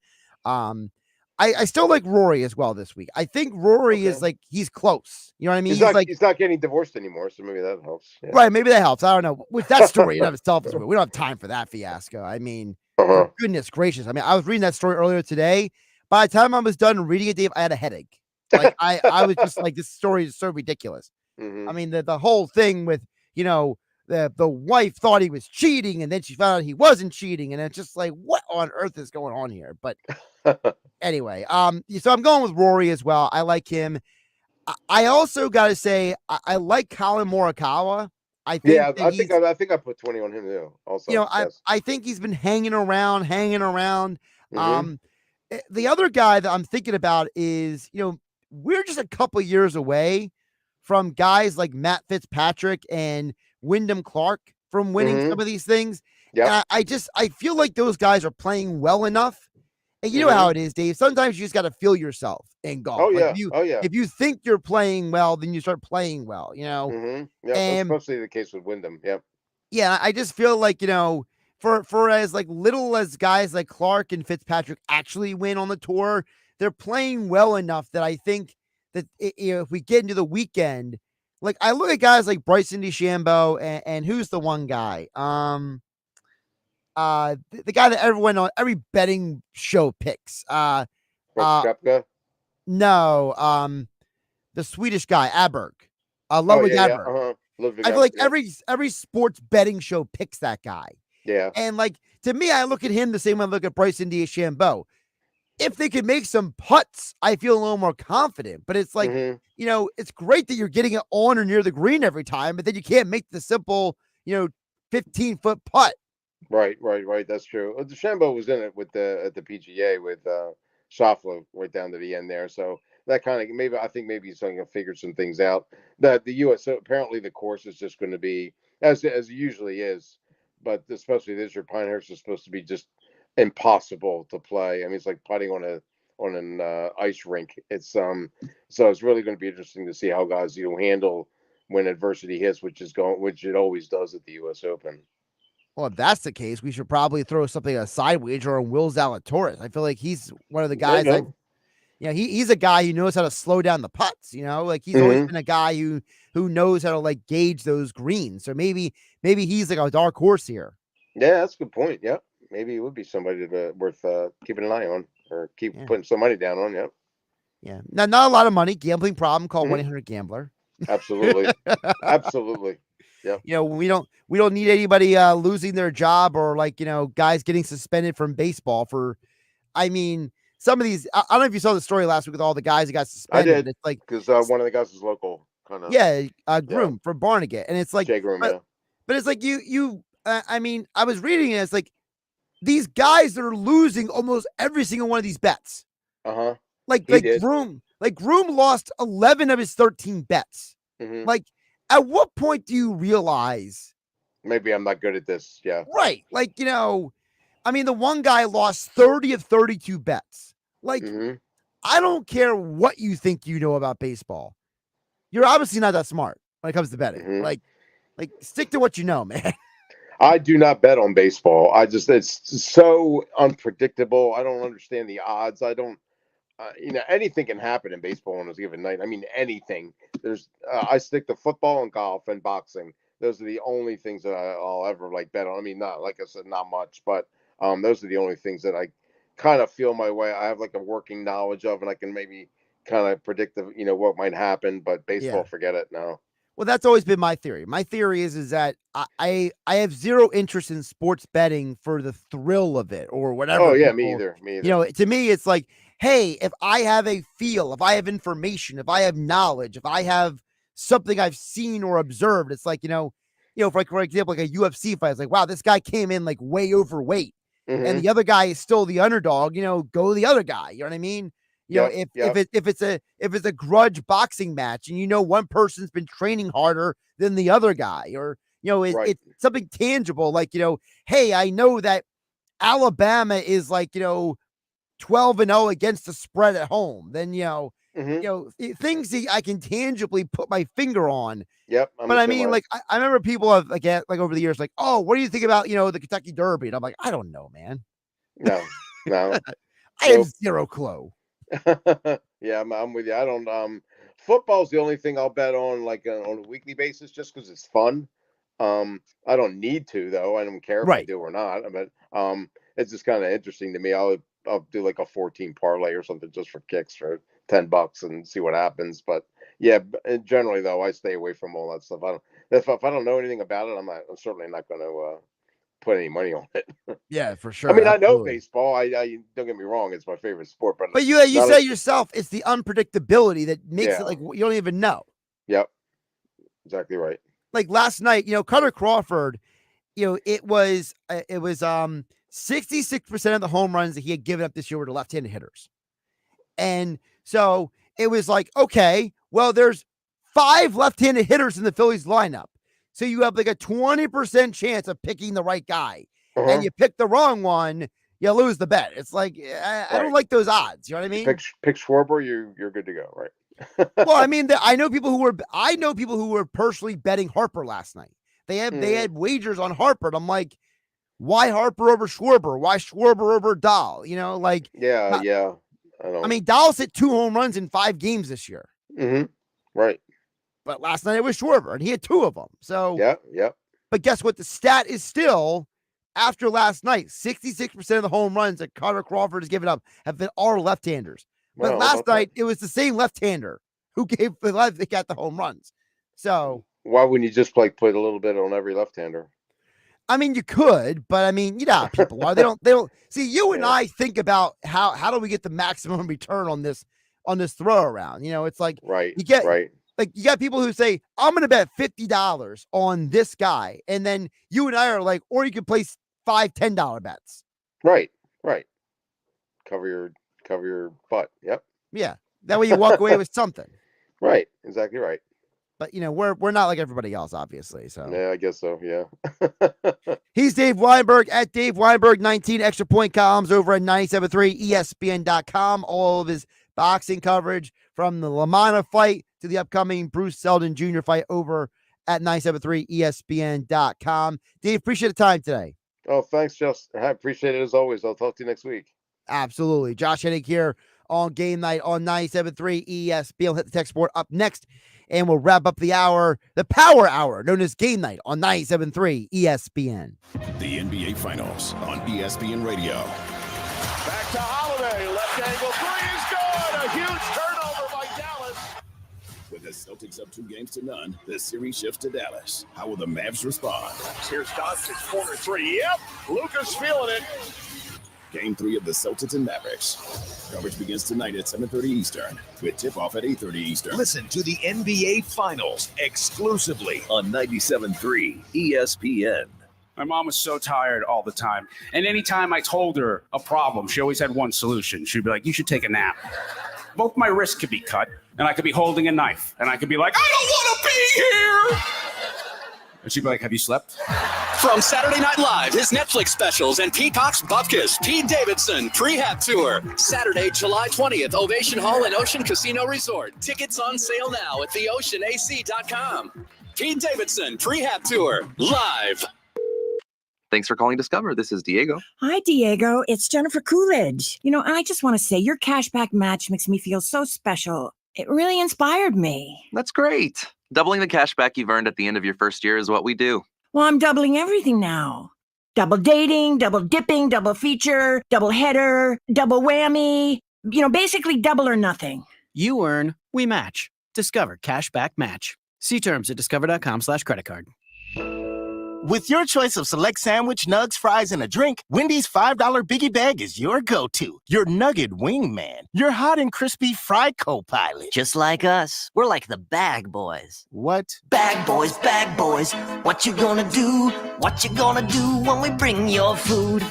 I still like Rory as well this week. I think Rory is like, he's close. You know what I mean? He's not getting divorced anymore, so maybe that helps. Yeah. Right, maybe that helps. I don't know. With that story in of itself is weird. We don't have time for that fiasco. I mean, for goodness gracious. I mean, I was reading that story earlier today. By the time I was done reading it, Dave, I had a headache. Like I was just like, this story is so ridiculous. I mean, the whole thing with, the wife thought he was cheating, and then she found out he wasn't cheating, and it's just like, what on earth is going on here? But anyway, so I'm going with Rory as well. I like him. I also got to say, I like Colin Morikawa. I think I think I put 20 on him too. Also, I think he's been hanging around. Mm-hmm. The other guy that I'm thinking about is, we're just a couple years away from guys like Matt Fitzpatrick and Wyndham Clark from winning some of these things. Yeah, I feel like those guys are playing well enough. And you know how it is, Dave. Sometimes you just got to feel yourself in golf. Oh, like yeah. If you think you're playing well, then you start playing well, Yeah, And especially the case with Wyndham. Yep. yeah, I just feel like, for as like little as guys like Clark and Fitzpatrick actually win on the tour, they're playing well enough that I think that if we get into the weekend, like I look at guys like Bryson DeChambeau and who's the one guy? The guy that everyone on every betting show picks. Koepka? No, the Swedish guy, Aberg. Ludwig Aberg. I feel like every sports betting show picks that guy. Yeah. And like, to me, I look at him the same way I look at Bryson DeChambeau. If they could make some putts, I feel a little more confident. But it's like, it's great that you're getting it on or near the green every time, but then you can't make the simple, 15-foot putt. Right. That's true. DeChambeau was in it at the PGA with Schauffele right down to the end there. So that kind of maybe he's going to figure some things out. That the U.S. So apparently the course is just going to be as it usually is, but especially this year, Pinehurst is supposed to be just impossible to play. I mean, it's like putting on an ice rink. It's so it's really going to be interesting to see how guys handle when adversity hits, which it always does at the U.S. Open. Well, if that's the case, we should probably throw something a side wager on Will Zalatoris. I feel like he's one of the guys he's a guy who knows how to slow down the putts, like he's always been a guy who knows how to like gauge those greens. So maybe he's like a dark horse here. Yeah, that's a good point. Yeah. Maybe it would be somebody worth keeping an eye on or putting some money down on. Yeah. Yeah. Now, not a lot of money. Gambling problem. Call 1-800-GAMBLER. Absolutely. Absolutely. Yeah. We don't need anybody losing their job or like, guys getting suspended from baseball for, I mean, some of these, I don't know if you saw the story last week with all the guys that got suspended. I did. It's like, because one of the guys is local kind of. Yeah. Groom from Barnegat. And it's like, Jay Groom, but it's like I mean, I was reading it. It's like these guys that are losing almost every single one of these bets. Like Groom lost 11 of his 13 bets. Like, at what point do you realize maybe I'm not good at this? Yeah. Right. Like, I mean, the one guy lost 30 of 32 bets. Like, I don't care what you think you know about baseball. You're obviously not that smart when it comes to betting. Like stick to what you know, man. I do not bet on baseball. It's so unpredictable. I don't understand the odds. I don't, anything can happen in baseball on a given night. I mean, anything. I stick to football and golf and boxing. Those are the only things that I'll ever bet on. I mean, not, like I said, not much, but those are the only things that I kind of feel my way. I have a working knowledge of, and I can maybe kind of predict what might happen, but baseball, forget it now. Well, that's always been my theory. My theory is that I have zero interest in sports betting for the thrill of it or whatever. Oh yeah, me either. To me, it's like, hey, if I have a feel, if I have information, if I have knowledge, if I have something I've seen or observed, it's like, for example, like a UFC fight, it's like, wow, this guy came in way overweight, and the other guy is still the underdog. Go the other guy. You know what I mean? You know, Yep. if it's a grudge boxing match and one person's been training harder than the other guy, or Right. it's something tangible, like hey, I know that Alabama is like 12-0 against the spread at home. Then things that I can tangibly put my finger on. Yep. I'm But the I same mean, way. like I remember people have like over the years, like, oh, what do you think about the Kentucky Derby? And I'm like, I don't know, man. No. I have Nope. zero clue. Yeah, I'm with you. I don't. Football's the only thing I'll bet on, like on a weekly basis, just because it's fun. I don't need to though. I don't care if I Right. do or not. But it's just kind of interesting to me. I'll do like a 14 parlay or something just for kicks for $10 and see what happens. But yeah, generally though, I stay away from all that stuff. If I don't know anything about it, I'm certainly not going to put any money on it. Yeah, for sure. I mean, I know Absolutely. baseball. I don't get me wrong; it's my favorite sport. But you not say a- yourself, it's the unpredictability that makes Yeah. it like you don't even know. Yep, exactly right. Like last night, Cutter Crawford, it was 66% of the home runs that he had given up this year were to left-handed hitters. And so it was like, okay, well, there's 5 left-handed hitters in the Phillies lineup. So you have like a 20% chance of picking the right guy. And you pick the wrong one, you lose the bet. It's like, I don't like those odds. You know what I mean? Pick Schwarber, you're good to go, right? Well, I mean, I know people who were personally betting Harper last night. They had wagers on Harper. And I'm like, why Harper over Schwarber? Why Schwarber over Dahl? Yeah. I mean, Dahl's hit 2 home runs in 5 games this year. Right. But last night it was Schwarber, and he had 2 of them. So yeah. But guess what? The stat is still, after last night, 66% of the home runs that Cutter Crawford has given up have been all left-handers. But Well, last night it was the same left-hander who gave the left that got the home runs. So why wouldn't you just put a little bit on every left-hander? I mean, you could, but I mean, how people are. They don't see you and I think about how do we get the maximum return on this throw around. It's like you got people who say, I'm gonna bet $50 on this guy, and then you and I are like, or you can place $5-10 bets. Right. Cover your butt. Yep. Yeah. That way you walk away with something. Right. Exactly right. But we're not like everybody else, obviously. So yeah, I guess so. Yeah. He's Dave Weinberg at Dave Weinberg 19 extra point columns over at 97.3 ESPN.com. All of his boxing coverage from the LaManna fight to the upcoming Bruce Seldon Jr. fight over at 97.3 ESPN.com. Dave, appreciate the time today. Oh, thanks, Justin. I appreciate it as always. I'll talk to you next week. Absolutely. Josh Hennig here on Game Night on 97.3 ESPN. Hit the text board up next, and we'll wrap up the hour, the power hour, known as Game Night on 97.3 ESPN. The NBA Finals on ESPN Radio. Back to Holiday. Left angle three is good. A huge turnover by Dallas. With the Celtics up 2-0, the series shifts to Dallas. How will the Mavs respond? Here's Doncic, corner three. Yep, Luka's feeling it. Game 3 of the Celtics and Mavericks. Coverage begins tonight at 7:30 Eastern, with tip-off at 8:30 Eastern. Listen to the NBA Finals exclusively on 97.3 ESPN. My mom was so tired all the time. And anytime I told her a problem, she always had one solution. She'd be like, you should take a nap. Both my wrists could be cut, and I could be holding a knife, and I could be like, I don't want to be here! And she'd be like, have you slept? From Saturday Night Live, his Netflix specials, and Peacock's Bupkis, Pete Davidson Prehab Tour. Saturday, July 20th, Ovation Hall and Ocean Casino Resort. Tickets on sale now at theoceanac.com. Pete Davidson Prehab Tour, live. Thanks for calling Discover. This is Diego. Hi, Diego. It's Jennifer Coolidge. I just want to say your cashback match makes me feel so special. It really inspired me. That's great. Doubling the cash back you've earned at the end of your first year is what we do. Well, I'm doubling everything now. Double dating, double dipping, double feature, double header, double whammy. Basically double or nothing. You earn, we match. Discover Cashback Match. See terms at discover.com/creditcard. With your choice of select sandwich, nugs, fries, and a drink, Wendy's $5 Biggie Bag is your go-to. Your nugget wingman. Your hot and crispy fry co-pilot. Just like us. We're like the bag boys. What? Bag boys, bag boys. What you gonna do? What you gonna do when we bring your food?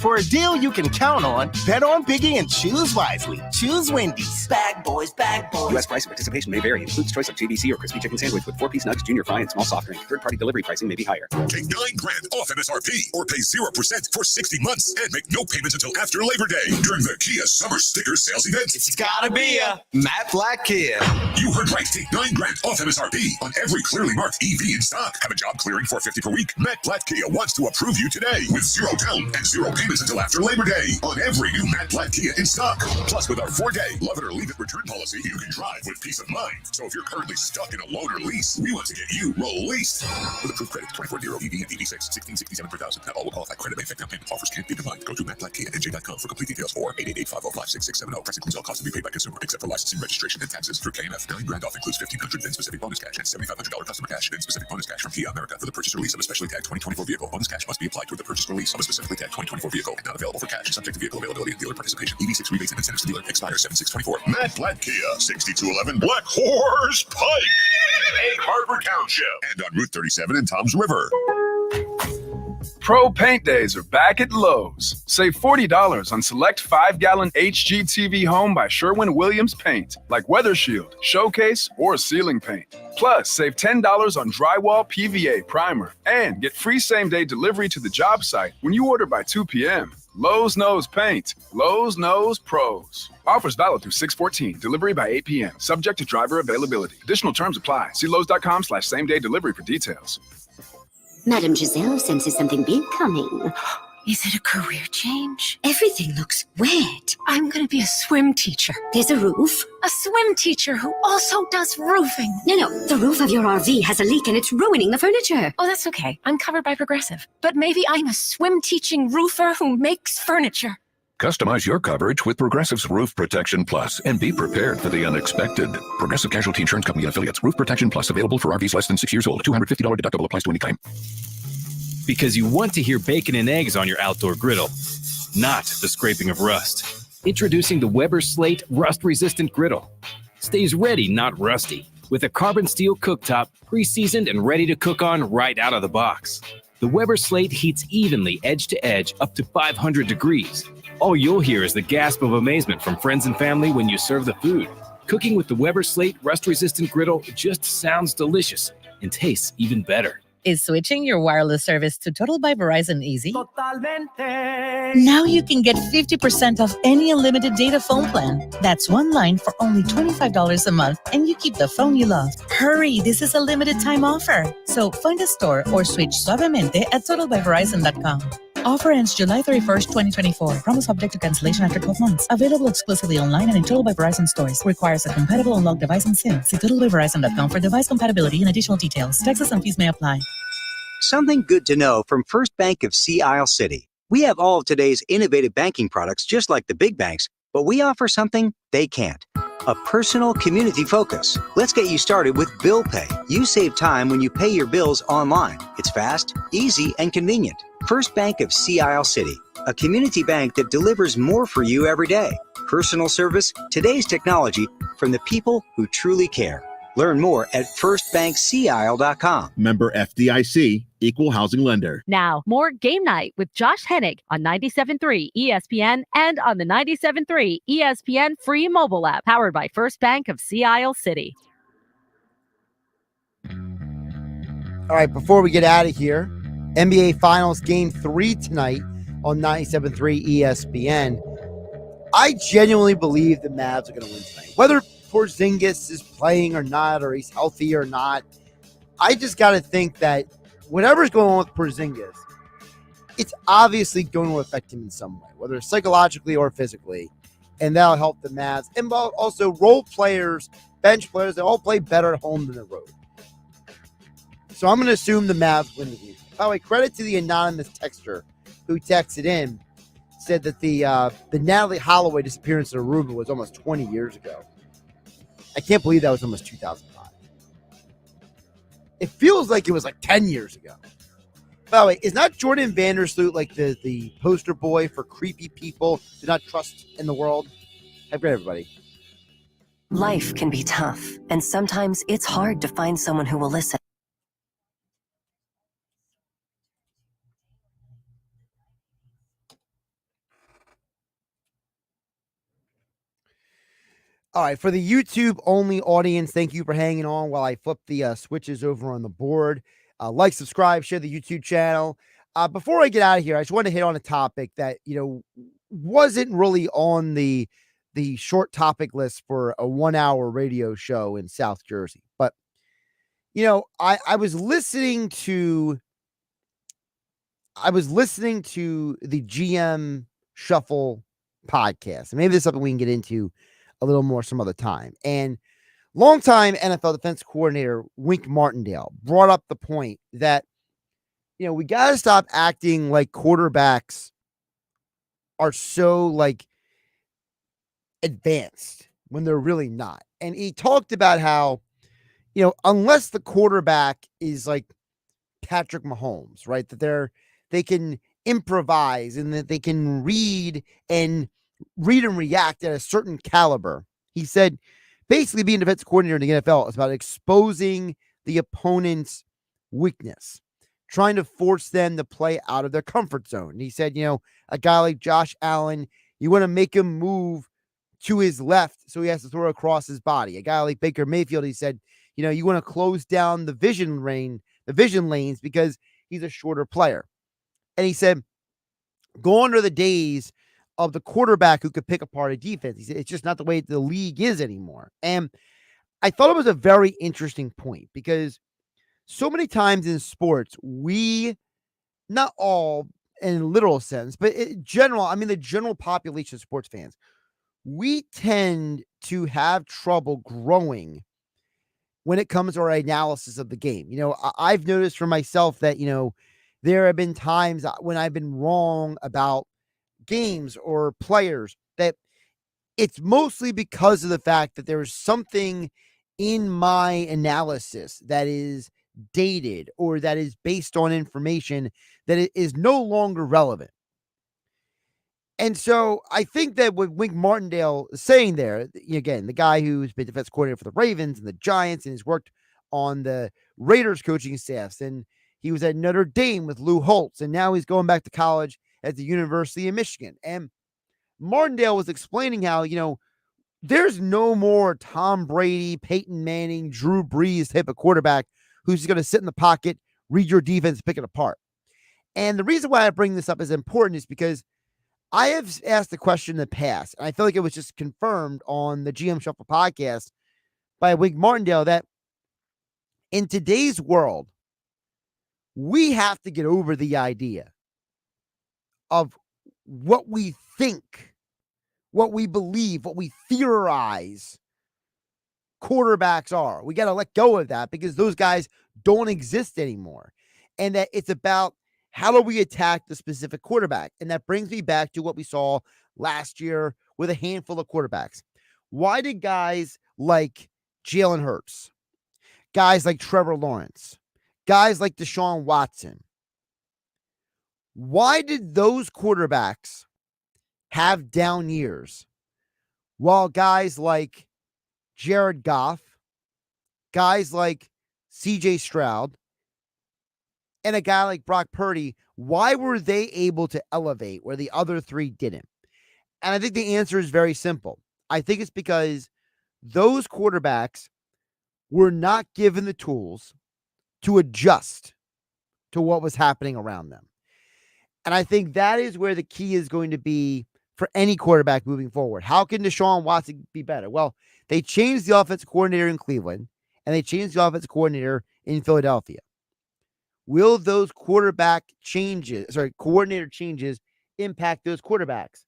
For a deal you can count on, bet on Biggie and choose wisely. Choose Wendy's. Bag boys, bag boys. U.S. price and participation may vary. Includes choice of JBC or crispy chicken sandwich with 4-piece nuggets, junior fry, and small soft drink. Third-party delivery pricing may be higher. Take $9,000 off MSRP or pay 0% for 60 months and make no payments until after Labor Day during the Kia Summer Sticker Sales Event. It's gotta be a Matt Black Kia. You heard right. Take $9,000 off MSRP on every clearly marked EV in stock. Have a job clearing $450 per week. Matt Black Kia wants to approve you today with 0 down and 0 payments until after Labor Day on every new Matt Black Kia in stock. Plus, with our 4-day love it or leave it return policy, you can drive with peace of mind. So if you're currently stuck in a loan or lease, we want to get you released. With approved credit, 24-0 EV and EV6, 1667 per thousand. Not all will qualify. Credit may affect down payment. Offers can't be combined. Go to mattblackkia.nj.com for complete details or 888-505-6670. Price includes all costs to be paid by consumer except for licensing, registration, and taxes. Through KNF, $9,000 off includes $1,500 then specific bonus cash and $7,500 customer cash then specific bonus cash from Kia America for the purchase or lease of a specially tagged 2024 vehicle. Bonus cash must be applied toward the purchase or lease of a specifically tagged 2024 vehicle and not available for cash. Subject to vehicle availability and dealer participation. EV6 rebates and incentives to dealer expire 7/6/24. Matt Black Kia, 6211 Black Horse Pike, Egg Harbor Township, and on Route 37 in Toms River. Pro Paint Days are back at Lowe's. Save $40 on select 5-gallon HGTV Home by Sherwin-Williams paint, like Weather Shield, Showcase, or Ceiling Paint. Plus, save $10 on drywall PVA primer and get free same-day delivery to the job site when you order by 2 p.m. Lowe's knows paint. Lowe's knows pros. Offers valid through 6/14. Delivery by 8 p.m. Subject to driver availability. Additional terms apply. See Lowe's.com/same-day delivery for details. Madam Giselle senses something big coming. Is it a career change? Everything looks wet. I'm going to be a swim teacher. There's a roof. A swim teacher who also does roofing. No, the roof of your RV has a leak and it's ruining the furniture. Oh, that's okay. I'm covered by Progressive. But maybe I'm a swim teaching roofer who makes furniture. Customize your coverage with Progressive's Roof Protection Plus and be prepared for the unexpected. Progressive Casualty Insurance Company and Affiliates. Roof Protection Plus available for RVs less than 6 years old. $250 deductible applies to any claim. Because you want to hear bacon and eggs on your outdoor griddle, not the scraping of rust. Introducing the Weber Slate Rust-Resistant Griddle. Stays ready, not rusty, with a carbon steel cooktop, pre-seasoned and ready to cook on right out of the box. The Weber Slate heats evenly edge to edge up to 500 degrees. All you'll hear is the gasp of amazement from friends and family when you serve the food. Cooking with the Weber Slate Rust-Resistant Griddle just sounds delicious and tastes even better. Is switching your wireless service to Total by Verizon easy? Totalmente. Now you can get 50% off any unlimited data phone plan. That's one line for only $25 a month, and you keep the phone you love. Hurry, this is a limited time offer. So find a store or switch suavemente at totalbyverizon.com. Offer ends July 31st, 2024. Promo subject to cancellation after 12 months. Available exclusively online and in Total by Verizon stores. Requires a compatible unlocked device and SIM. See totalbyverizon.com for device compatibility and additional details. Taxes and fees may apply. Something good to know from First Bank of Sea Isle City. We have all of today's innovative banking products just like the big banks, but we offer something they can't. A personal community focus. Let's get you started with Bill Pay. You save time when you pay your bills online. It's fast, easy, and convenient. First Bank of Sea Isle City, a community bank that delivers more for you every day. Personal service, today's technology, from the people who truly care. Learn more at firstbankseaisle.com. Member FDIC, Equal Housing Lender. Now, more Game Night with Josh Hennig on 97.3 ESPN and on the 97.3 ESPN free mobile app, powered by First Bank of Sea Isle City. All right, before we get out of here, NBA Finals Game 3 tonight on 97.3 ESPN. I genuinely believe the Mavs are going to win tonight. Whether Porzingis is playing or not, or he's healthy or not, I just got to think that whatever's going on with Porzingis, it's obviously going to affect him in some way, whether psychologically or physically, and that'll help the Mavs. And also role players, bench players, they all play better at home than the road. So I'm going to assume the Mavs win the game. By the way, credit to the anonymous texter who texted in, said that the Natalie Holloway disappearance in Aruba was almost 20 years ago. I can't believe that was almost 2005. It feels like it was like 10 years ago. By the way, is not Jordan Vandersloot like the poster boy for creepy people to not trust in the world? Have a great everybody. Life can be tough, and sometimes it's hard to find someone who will listen. All right, for the YouTube only audience, thank you for hanging on while I flip the switches over on the board. Like, subscribe, share the YouTube channel. Before I get out of here, I just want to hit on a topic that wasn't really on the short topic list for a 1 hour radio show in South Jersey. But I was listening to the GM Shuffle podcast, and maybe this is something we can get into a little more some other time. And longtime NFL defense coordinator Wink Martindale brought up the point that we got to stop acting like quarterbacks are so like advanced when they're really not. And he talked about how unless the quarterback is like Patrick Mahomes, right, that they can improvise and that they can read and react at a certain caliber. He said basically being defensive coordinator in the NFL is about exposing the opponent's weakness, trying to force them to play out of their comfort zone. And he said, a guy like Josh Allen, you want to make him move to his left so he has to throw across his body. A guy like Baker Mayfield, he said, you want to close down the vision lanes because he's a shorter player. And he said, gone are the days of the quarterback who could pick apart a defense. He said, it's just not the way the league is anymore. And I thought it was a very interesting point because so many times in sports, we, not all in a literal sense, but in general, the general population of sports fans, we tend to have trouble growing when it comes to our analysis of the game. I've noticed for myself that, there have been times when I've been wrong about games or players, that it's mostly because of the fact that there is something in my analysis that is dated or that is based on information that is no longer relevant. And so I think that what Wink Martindale is saying there, again, the guy who's been defense coordinator for the Ravens and the Giants and has worked on the Raiders coaching staffs, and he was at Notre Dame with Lou Holtz, and now he's going back to college at the University of Michigan. And Martindale was explaining how, there's no more Tom Brady, Peyton Manning, Drew Brees type of quarterback who's going to sit in the pocket, read your defense, pick it apart. And the reason why I bring this up as important is because I have asked the question in the past, and I feel like it was just confirmed on the GM Shuffle podcast by Wink Martindale, that in today's world, we have to get over the idea of what we think, what we believe, what we theorize quarterbacks are. We got to let go of that because those guys don't exist anymore. And that it's about how do we attack the specific quarterback? And that brings me back to what we saw last year with a handful of quarterbacks. Why did guys like Jalen Hurts, guys like Trevor Lawrence, guys like Deshaun Watson, why did those quarterbacks have down years while guys like Jared Goff, guys like CJ Stroud, and a guy like Brock Purdy, why were they able to elevate where the other three didn't? And I think the answer is very simple. I think it's because those quarterbacks were not given the tools to adjust to what was happening around them. And I think that is where the key is going to be for any quarterback moving forward. How can Deshaun Watson be better? Well, they changed the offensive coordinator in Cleveland, and they changed the offensive coordinator in Philadelphia. Will those coordinator changes impact those quarterbacks?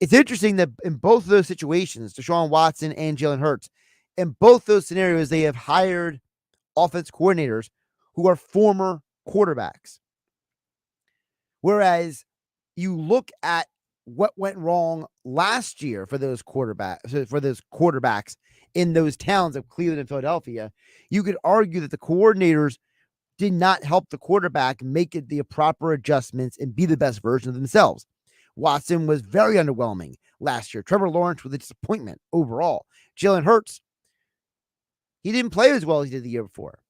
It's interesting that in both of those situations, Deshaun Watson and Jalen Hurts, in both those scenarios, they have hired offense coordinators who are former quarterbacks. Whereas you look at what went wrong last year for those quarterbacks in those towns of Cleveland and Philadelphia, you could argue that the coordinators did not help the quarterback make it the proper adjustments and be the best version of themselves. Watson was very underwhelming last year. Trevor Lawrence was a disappointment overall. Jalen Hurts, he didn't play as well as he did the year before.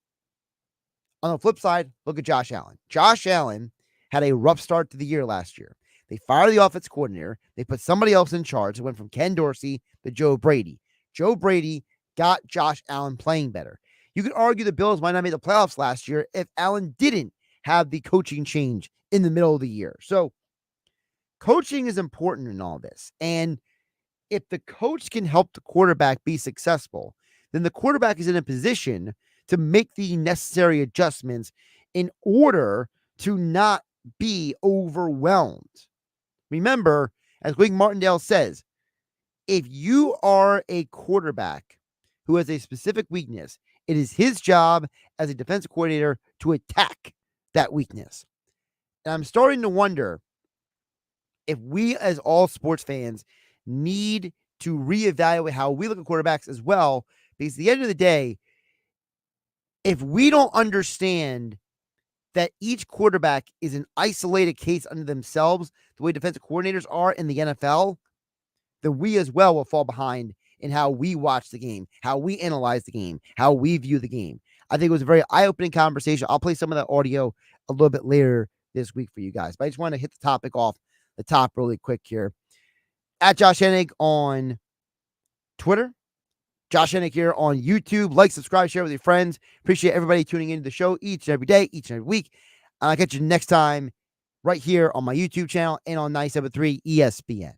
On the flip side, look at Josh Allen. Josh Allen had a rough start to the year last year. They fired the offense coordinator. They put somebody else in charge. It went from Ken Dorsey to Joe Brady. Joe Brady got Josh Allen playing better. You could argue the Bills might not make the playoffs last year if Allen didn't have the coaching change in the middle of the year. So coaching is important in all this. And if the coach can help the quarterback be successful, then the quarterback is in a position to make the necessary adjustments in order to not be overwhelmed. Remember, as Wink Martindale says, if you are a quarterback who has a specific weakness, it is his job as a defensive coordinator to attack that weakness. And I'm starting to wonder if we, as all sports fans, need to reevaluate how we look at quarterbacks as well, because at the end of the day, if we don't understand that each quarterback is an isolated case unto themselves, the way defensive coordinators are in the NFL, then we as well will fall behind in how we watch the game, how we analyze the game, how we view the game. I think it was a very eye-opening conversation. I'll play some of that audio a little bit later this week for you guys, but I just want to hit the topic off the top really quick here. At Josh Hennig on Twitter, Josh Hennig here on YouTube. Like, subscribe, share with your friends. Appreciate everybody tuning into the show each and every day, each and every week. And I'll catch you next time right here on my YouTube channel and on 97.3 ESPN.